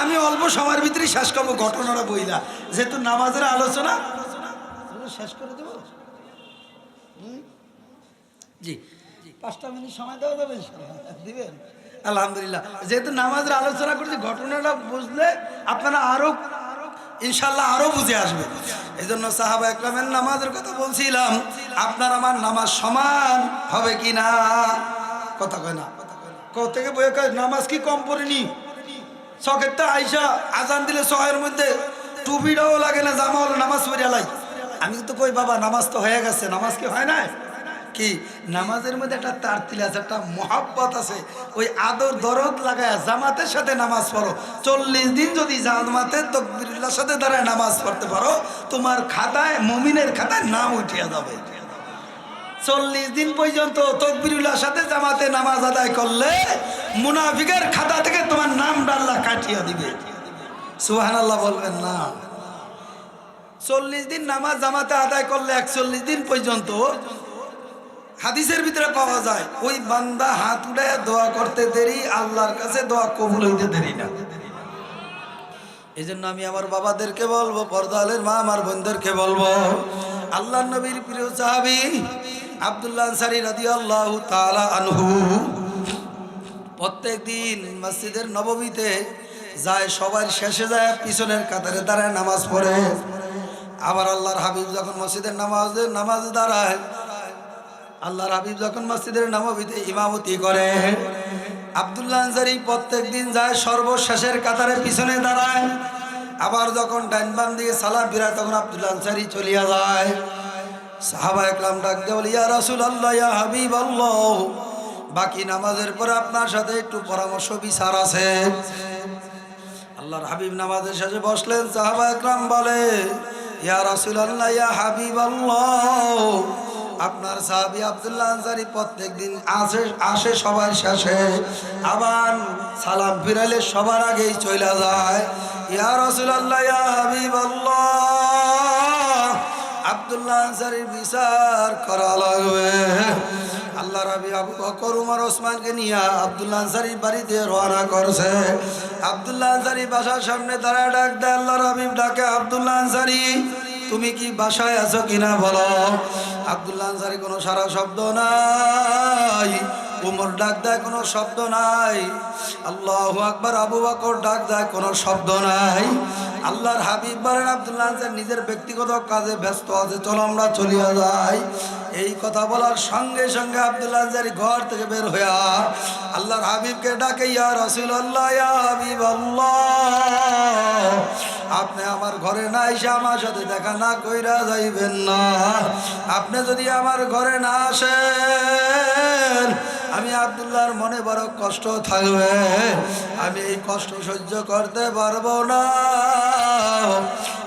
আমি অল্প সময়ের ভিতরেই শেষ করবো ঘটনাটা বইলা, যেহেতু নামাজের আলোচনা শেষ করে দেব। জি 5টা মিনিট সময় দেওয়া যাবে? দিবেন? আলহামদুলিল্লাহ। যেহেতু নামাজের আলোচনা করছি, ঘটনাটা বুঝলে আপনারা আরো ইনশাল্লাহ আরো বুঝে আসবে। এই জন্য সাহাবা একরামের নামাজের কথা বলছিলাম। আপনার আমার নামাজ সমান হবে কি না? কথা কয় না। থেকে বয়ে কয় নামাজ কি কম পড়িনি? চকেরটা আইসা আজান দিলে সহের মধ্যে টুপিটাও লাগে না, জামা হলো নামাজ পড়ে লাই। আমি তো কই বাবা নামাজ তো হয়ে গেছে, নামাজ কি হয় না? কি নামাজের মধ্যে একটা তারতিল আছে, একটা মহাব্বত আছে। ওই আদর দরদ লাগায় জামাতের সাথে নামাজ পড়ো। 40 দিন যদি জামাতের তাকবীরুল্লাহর সাথে দাঁড়ায় নামাজ পড়তে পারো, তোমার খাতায়, মুমিনের খাতায় নাম উঠিয়া যাবে। 40 দিন পর্যন্ত তাকবীরুল্লাহর সাথে জামাতে নামাজ আদায় করলে মুনাফিকের খাতা থেকে তোমার নামটা আল্লাহ কাটিয়ে দিবে। সুবহানাল্লাহ বলবেন না? 40 দিন নামাজ জামাতে আদায় করলে 41 দিন পর্যন্ত হাদিসের ভিতরে পাওয়া যায় ওই বান্দা হাত উঠায় দোয়া করতে দেরি, আল্লাহর কাছে দোয়া কবুল হইতে দেরি না। এই জন্য আমি আমার বাবাদেরকে বলবো, পর্দালের মা আমার বোনদেরকে বলবো, আল্লাহর নবীর প্রিয় সাহাবী আব্দুল্লাহ আনসারী রাদিয়াল্লাহু তাআলা আনহু প্রত্যেক দিন মসজিদের নববীতে যায়, সবার শেষে যায়, পিছনের কাতারে দাঁড়ায় নামাজ পড়ে। আবার আল্লাহর হাবিব যখন মসজিদের নামাজ দাঁড়ায়, আল্লাহর হাবিব যখন মসজিদের নববীতে ইমামতি করে, আব্দুল্লাহ আনসারী প্রত্যেক দিন যায় সর্বশেষের কাতারে পিছনে দাঁড়ায়। আবার যখন ডাইন বাম দিকে সালাম ফিরায়, তখন আব্দুল্লাহ আনসারী চলিয়া যায়। সাহাবা একরাম ডাক দিয়ে বলে, ইয়া রাসূলুল্লাহ, ইয়া হাবিবাল্লাহ, বাকি নামাজের পরে আপনার সাথে একটু পরামর্শ বিচার আছে। আল্লাহর হাবিব নামাজের শেষে বসলেন। সাহাবা একরাম বলে, ইয়া রাসূলুল্লাহ, ইয়া হাবিবাল্লাহ, আপনার সাহাবী আব্দুল্লাহ আনসারী প্রত্যেক দিন আসে সবার শেষে, আবার সালাম ফিরাইলে সবার আগেই চলে যায়। ইয়া রাসূলুল্লাহ, ইয়া হাবিবাল্লাহ, আব্দুল্লাহ আনসারীর বিচার করা লাগবে। আল্লাহ রাবি আবু বকর উমর ওসমানকে নিয়ে আব্দুল্লাহ আনসারীর বাড়িতে রওনা করছে। আব্দুল্লাহ আনসারী বাসার সামনে দাঁড়ায় ডাক দেয়। আল্লাহ রাবি ডাকে, আব্দুল্লাহ আনসারী, তুমি কি বাসায় আছো কিনা বলো। আব্দুল্লাহ আনসারী কোনো সারা শব্দ নাই। উমর ডাক দেয়, কোনো শব্দ নাই। আল্লাহু আকবার, আবু বকর ডাক দেয়, কোনো শব্দ নাই। আল্লাহর হাবিব বলেন, আব্দুল্লাহ আনসারী নিজের ব্যক্তিগত কাজে ব্যস্ত আছে, চলো আমরা চলিয়া যাই। এই কথা বলার সঙ্গে সঙ্গে আব্দুল্লাহ আনসারী ঘর থেকে বের হইয়া আল্লাহর হাবিবকে ডাকে, ইয়া রাসূলুল্লাহ, ইয়া হাবিবাল্লাহ, আপনি আমার ঘরে না এসে আমার সাথে দেখা না কইরা যাইবেন না। আপনি যদি আমার ঘরে না আসেন, আমি আব্দুল্লাহর মনে বড় কষ্ট থাকবে, আমি এই কষ্ট সহ্য করতে পারবো না।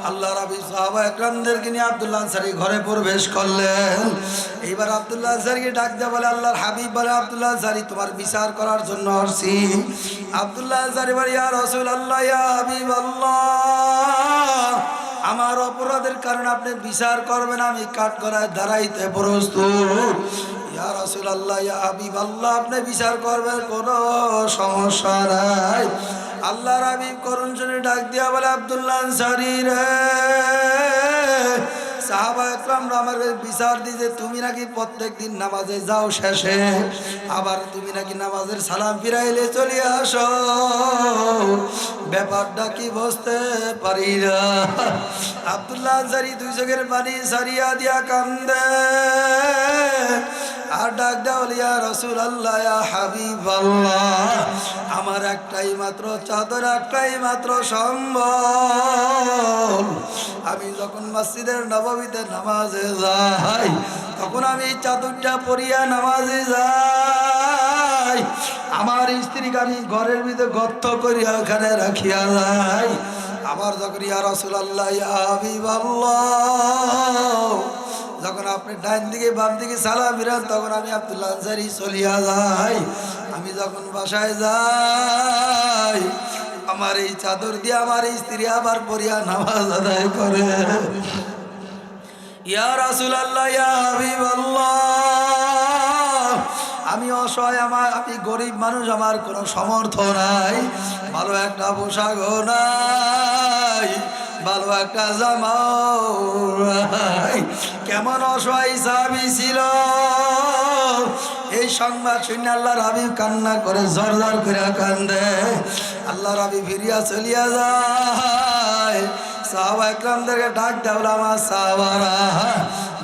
আল্লাহ রাবি সাহাবা একরামদেরকে নিয়ে আব্দুল্লাহ আনসারী ঘরে প্রবেশ করলেন। এইবার আব্দুল্লাহ আনসারীকে ডাক দিয়ে বলে, আল্লাহর হাবিব বলে, আব্দুল্লাহ আনসারী, তোমার বিচার করার জন্য আসছি। আব্দুল্লাহ আনসারী বলে, ইয়া রাসূলুল্লাহ, ইয়া হাবিবাল্লাহ, আমার অপরাধের কারণে আপনি বিচার করবেন, আমি কাঠগড়ায় দাঁড়াইতে প্রস্তুত। ইয়া রাসূলুল্লাহ, ইয়া হাবিবাল্লাহ, আপনি বিচার করবেন, কোনো সমস্যা নাই। আল্লাহর হাবিব করুণ জনে ডাক দিয়া বলে, আব্দুল্লাহ আনসারী রে, সাহাবা একরামরা আমার বিচার দিয়েছে তুমি নাকি প্রত্যেক দিন নামাজে যাও শেষে, আবার তুমি নাকি নামাজের সালাম ফিরাইলে চলে আসো, ব্যাপারটা কি বুঝতে পারি না। আব্দুল্লাহ আনসারী দুই চোখের পানি সারিয়া দিয়া কান্দে আর ডাক দাও, ইয়া রাসূলুল্লাহ, ইয়া হাবিবাল্লাহ, আমার একটাই মাত্র চাদর, একটাই মাত্র সম্বল। আমি যখন মসজিদের নববীতে নামাজে যাই তখন আমি চাদরটা পরিয়া নামাজে যাই, আমার স্ত্রীকে আমি ঘরের ভিতরে গর্ত করিয়া ওখানে রাখিয়া যাই। আবার যখন ইয়া রাসূলুল্লাহ, ইয়া হাবিবাল্লাহ, যখন আপনি ডান দিকে বাম দিকে সালাম ফিরান তখন আমি আব্দুল্লাহ আনসারী চলিয়া যাই। আমি যখন বাসায় যাই আমার এই চাদর দিয়ে আমার স্ত্রী আবার পরিয়া নামাজ আদায় করে। ইয়া রাসূলুল্লাহ, ইয়া হাবিবাল্লাহ, আমি অসহায়, আমি গরিব মানুষ, আমার কোনো সামর্থ্য নাই, ভালো একটা পোশাকও নাই, ভালো একটা জামাও নাই। কেমন অসহায় সাহাবী ছিল। এই সংবাদ শুনে আল্লাহর হাবিব কান্না করে জরজর করে কান্দে। আল্লাহর হাবিব ফিরিয়া চলিয়া যায়। সাহাবা একরামদেরকে ডাক দেওয়া, আমার সাহাবারা,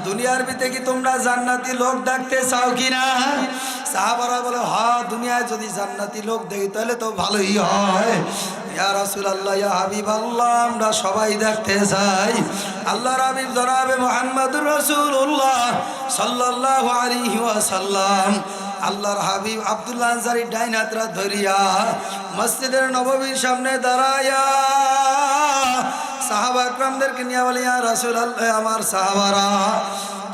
দুনিয়ার ভিতরে কি তোমরা জান্নাতি লোক দেখতে চাও কিনা? সাহাবারা বলে, হ্যাঁ, দুনিয়ায় যদি জান্নাতি লোক দেখি তাহলে তো ভালোই হয়। ইয়া রাসূলুল্লাহ, ইয়া হাবিবাল্লাহ, আমরা সবাই দেখতে চাই। আল্লাহর হাবিব জনাবে মুহাম্মদুর রাসূলুল্লাহ সাল্লাল্লাহু আলাইহি ওয়াসাল্লাম, আল্লাহর হাবিব আব্দুল্লাহ আনসারী ডাইন হাতরা ধরিয়া মসজিদের নববীর সামনে দাঁড়ায়া সাহাবা একরামদেরকে নিয়ে বলে, ইয়া রাসূলুল্লাহ, আমার সাহাবারা,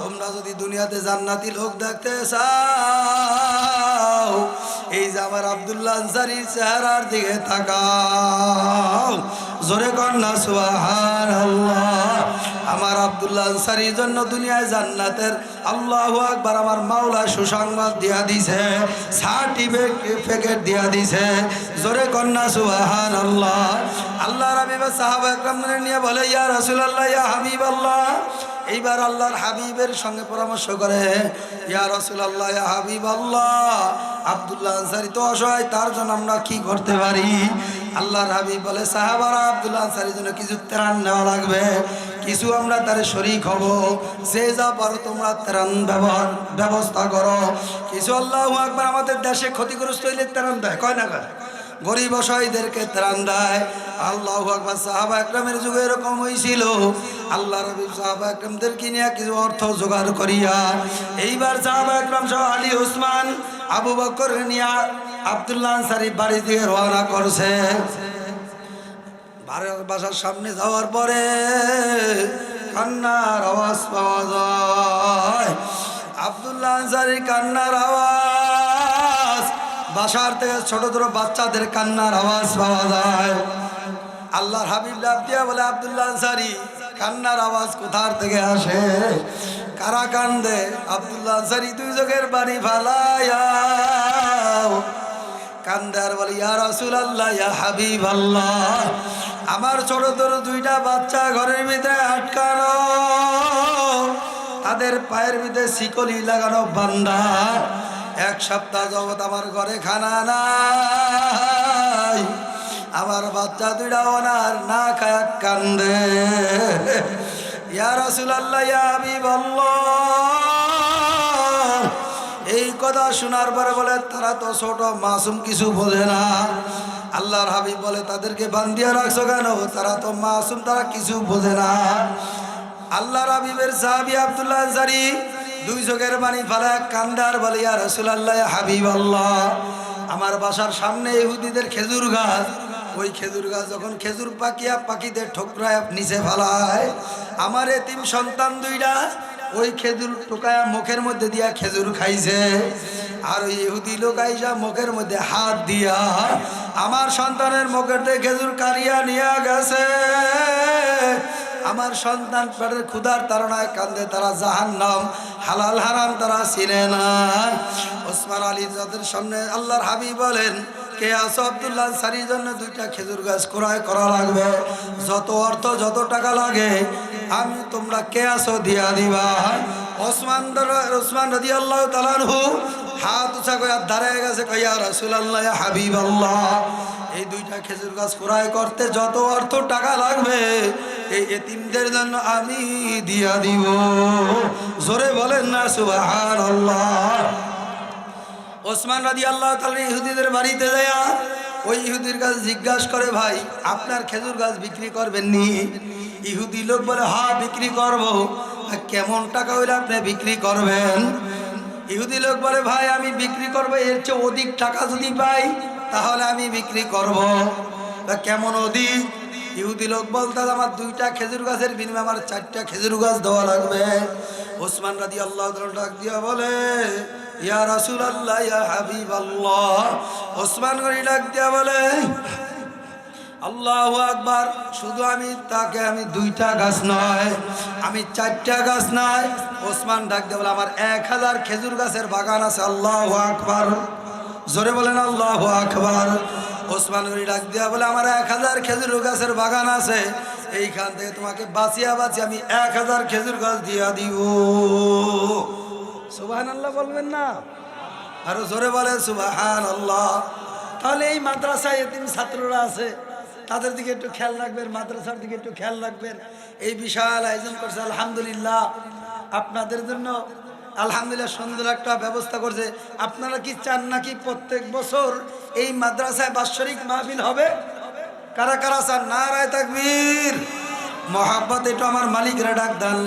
তোমরা যদি দুনিয়াতে জান্নাতি লোক দেখতে চাও এই যে আমার আব্দুল্লাহ আনসারীর চেহারার দিকে তাকাও। জোরে কন্যা সুবহানাল্লাহ। আমার আব্দুল্লাহ আনসারীর জন্য দুনিয়ায় জান্নাতের আল্লাহু আকবার আমার মাওলা সুসংবাদ দিয়া দিছে, সার্টিফিকেট দিয়া দিছে। জোরে কন্যা সুবহানাল্লাহ। আল্লাহর হাবিব সাহাবা একরামদের নিয়ে বলে, ইয়া রাসূলুল্লাহ, ইয়া হাবিবাল্লাহ, এইবার আল্লাহর হাবিবের সঙ্গে পরামর্শ করে, ইয়া রাসূলুল্লাহ, ইয়া হাবিবাল্লাহ, আব্দুল্লাহ আনসারী তো অসহায়, তার জন্য আমরা কি করতে পারি? আল্লাহর হাবিব বলে, সাহাবারা, আব্দুল্লাহ আনসারীর জন্য কিছু ত্রাণ নেওয়া লাগবে, কিছু আমরা তার শরীক হব, যে যা পারো তোমরা ত্রাণ ব্যবস্থা করো। কিছু আল্লাহু আকবার আমাদের দেশে ক্ষতিগ্রস্ত হইলে ত্রাণ দেয়, কয় না কয়? গরিব অসহায়দেরকে ত্রাণ দেয়। আল্লাহু আকবার। সাহাবা একরামের যুগে এরকম হয়েছিল। আল্লাহ নবী সাহাবা একরামদেরকে নিয়ে কিছু অর্থ জোগাড় করিয়া এইবার সাহাবা একরাম সহ আলী, উসমান, আবু বকর নিয়ে আব্দুল্লাহ আনসারী বাড়ি থেকে রওনা করছে। বাসার সামনে যাওয়ার পরে কান্নার আওয়াজ পাওয়া যায়। আব্দুল্লাহ আনসারীর কান্নার আওয়াজ, বাসার থেকে ছোট ছোট বাচ্চাদের কান্নার আওয়াজ পাওয়া যায়। আল্লাহর হাবিব ডাক দিয়া বলে, আব্দুল্লাহ আনসারী, কান্নার আওয়াজ কোথার থেকে আসে? কারা কান্দে? আব্দুল্লাহ আনসারী দুই চোখের পানি ফালায়া কান্দে আর বলে, ইয়া রাসূলুল্লাহ, ইয়া হাবিবাল্লাহ, আমার ছোট ছোট দুইটা বাচ্চা ঘরের ভিতরে আটকানো, তাদের পায়ের ভিতরে শিকলি লাগানো বান্দা, এক সপ্তাহ যাবত আমার ঘরে খানা নাই, আমার বাচ্চা দুইটা ওনার না খায় কান্দে। ইয়া রাসূলুল্লাহ, ইয়া হাবিবাল্লাহ, এই কথা শোনার পরে বলে, তারা তো ছোট মাসুম, কিছু বোঝে না। আল্লাহর হাবিব বলে, তাদেরকে বান্ধিয়া রাখছো কেন? তারা তো মাসুম, তারা কিছু বোঝে না। আল্লাহর হাবিবের সাহাবী আব্দুল্লাহ আনসারী দুই চোখের পানি ফালা কান্দার বলে, ইয়া রাসূলুল্লাহ, ইয়া হাবিবাল্লাহ, আমার বাসার সামনে ইহুদিদের খেজুর গাছ, ওই খেজুর গাছ যখন খেজুর পাকিয়া পাখিদের ঠোকরায় নিচে ফেলায়, আমার এতিম সন্তান দুইটা ওই খেজুর টোকায়া মুখের মধ্যে দিয়া খেজুর খাইছে, আর ওই ইহুদি লোক আইসা মুখের মধ্যে হাত দিয়া আমার সন্তানের মুখের দিয়ে খেজুর কারিয়া নিয়ে গেছে। আমার সন্তান পেটের ক্ষুধার তাড়নায় কান্দে, তারা জাহান্নাম হালাল হারাম তারা চিনে না। ওসমান আলী যাদের সামনে আল্লাহর হাবিব বলেন, কে আসো? আব্দুল্লাহ আনসারীর জন্য দুইটা খেজুর গাছ ক্রয় করা লাগবে, যত অর্থ যত টাকা লাগে আমি তোমরা কে আসো দিয়া দিবা। ওসমান রাদিয়াল্লাহু তাআলা আনহু হাত উঁচা করে দাঁড়ায় গেছে, ইয়া রাসূলুল্লাহ ইয়া হাবিবাল্লাহ, এই দুইটা খেজুর গাছ ক্রয় করতে যত অর্থ টাকা লাগবে এই এতিমদের জন্য আমি দিয়া দিব। জোরে বলেন না সুবহানাল্লাহ। ওসমান রাদিয়াল্লাহু তাআলা ইহুদিদের বাড়িতে যায়, ওই ইহুদির কাছে জিজ্ঞাসা করে, ভাই আপনার খেজুর গাছ বিক্রি করবেন নি? ইহুদি লোক বলে, হ্যাঁ বিক্রি করব। কেমন টাকা হইলে আপনি বিক্রি করবেন? ইহুদি লোক বলে, ভাই আমি বিক্রি করব, এর চেয়ে অধিক টাকা যদি পাই তাহলে আমি বিক্রি করব। কেমন অধিক? ইহুদি লোক বলতে, আমার দুইটা খেজুর গাছের বিনিময়ে আমার 4টা খেজুর গাছ দেওয়া লাগবে। ওসমান রাদিয়াল্লাহু তাআলা ডাক দিয়া বলে, ইয়া রাসূলুল্লাহ ইয়া হাবিবাল্লাহ। ওসমান গনি ডাক দিয়া বলে, আল্লাহু আকবার, শুধু আমি 2টা গাছ নয়, আমি 4টা গাছ নয়। ওসমান ডাক দিয়া বলে, আমার 1000 খেজুর গাছের বাগান আছে। আল্লাহু আকবার, জোরে বলেন আল্লাহু আকবার। ওসমান গনি ডাক দিয়া বলে, আমার 1000 খেজুর গাছের বাগান আছে, এইখান থেকে তোমাকে বাঁচিয়া আমি 1000 খেজুর গাছ দিয়া দিব। সুবহানাল্লাহ বলবেন না? আরো জোরে বলে সুবহানাল্লাহ। তাহলে এই মাদ্রাসায় এতিম ছাত্ররা আছে, তাদের দিকে একটু খেয়াল রাখবেন, মাদ্রাসার দিকে একটু খেয়াল রাখবেন। এই বিশাল আয়োজন করছে আলহামদুলিল্লাহ, আপনাদের জন্য আলহামদুলিল্লাহ সুন্দর একটা ব্যবস্থা করছে। আপনারা কি চান নাকি প্রত্যেক বছর এই মাদ্রাসায় বাৎসরিক মাহফিল হবে? কারা কারা চান? নারায়ে তাকবীর। মহাব্বত, একটু আমার মালিকরা ডাক দেন।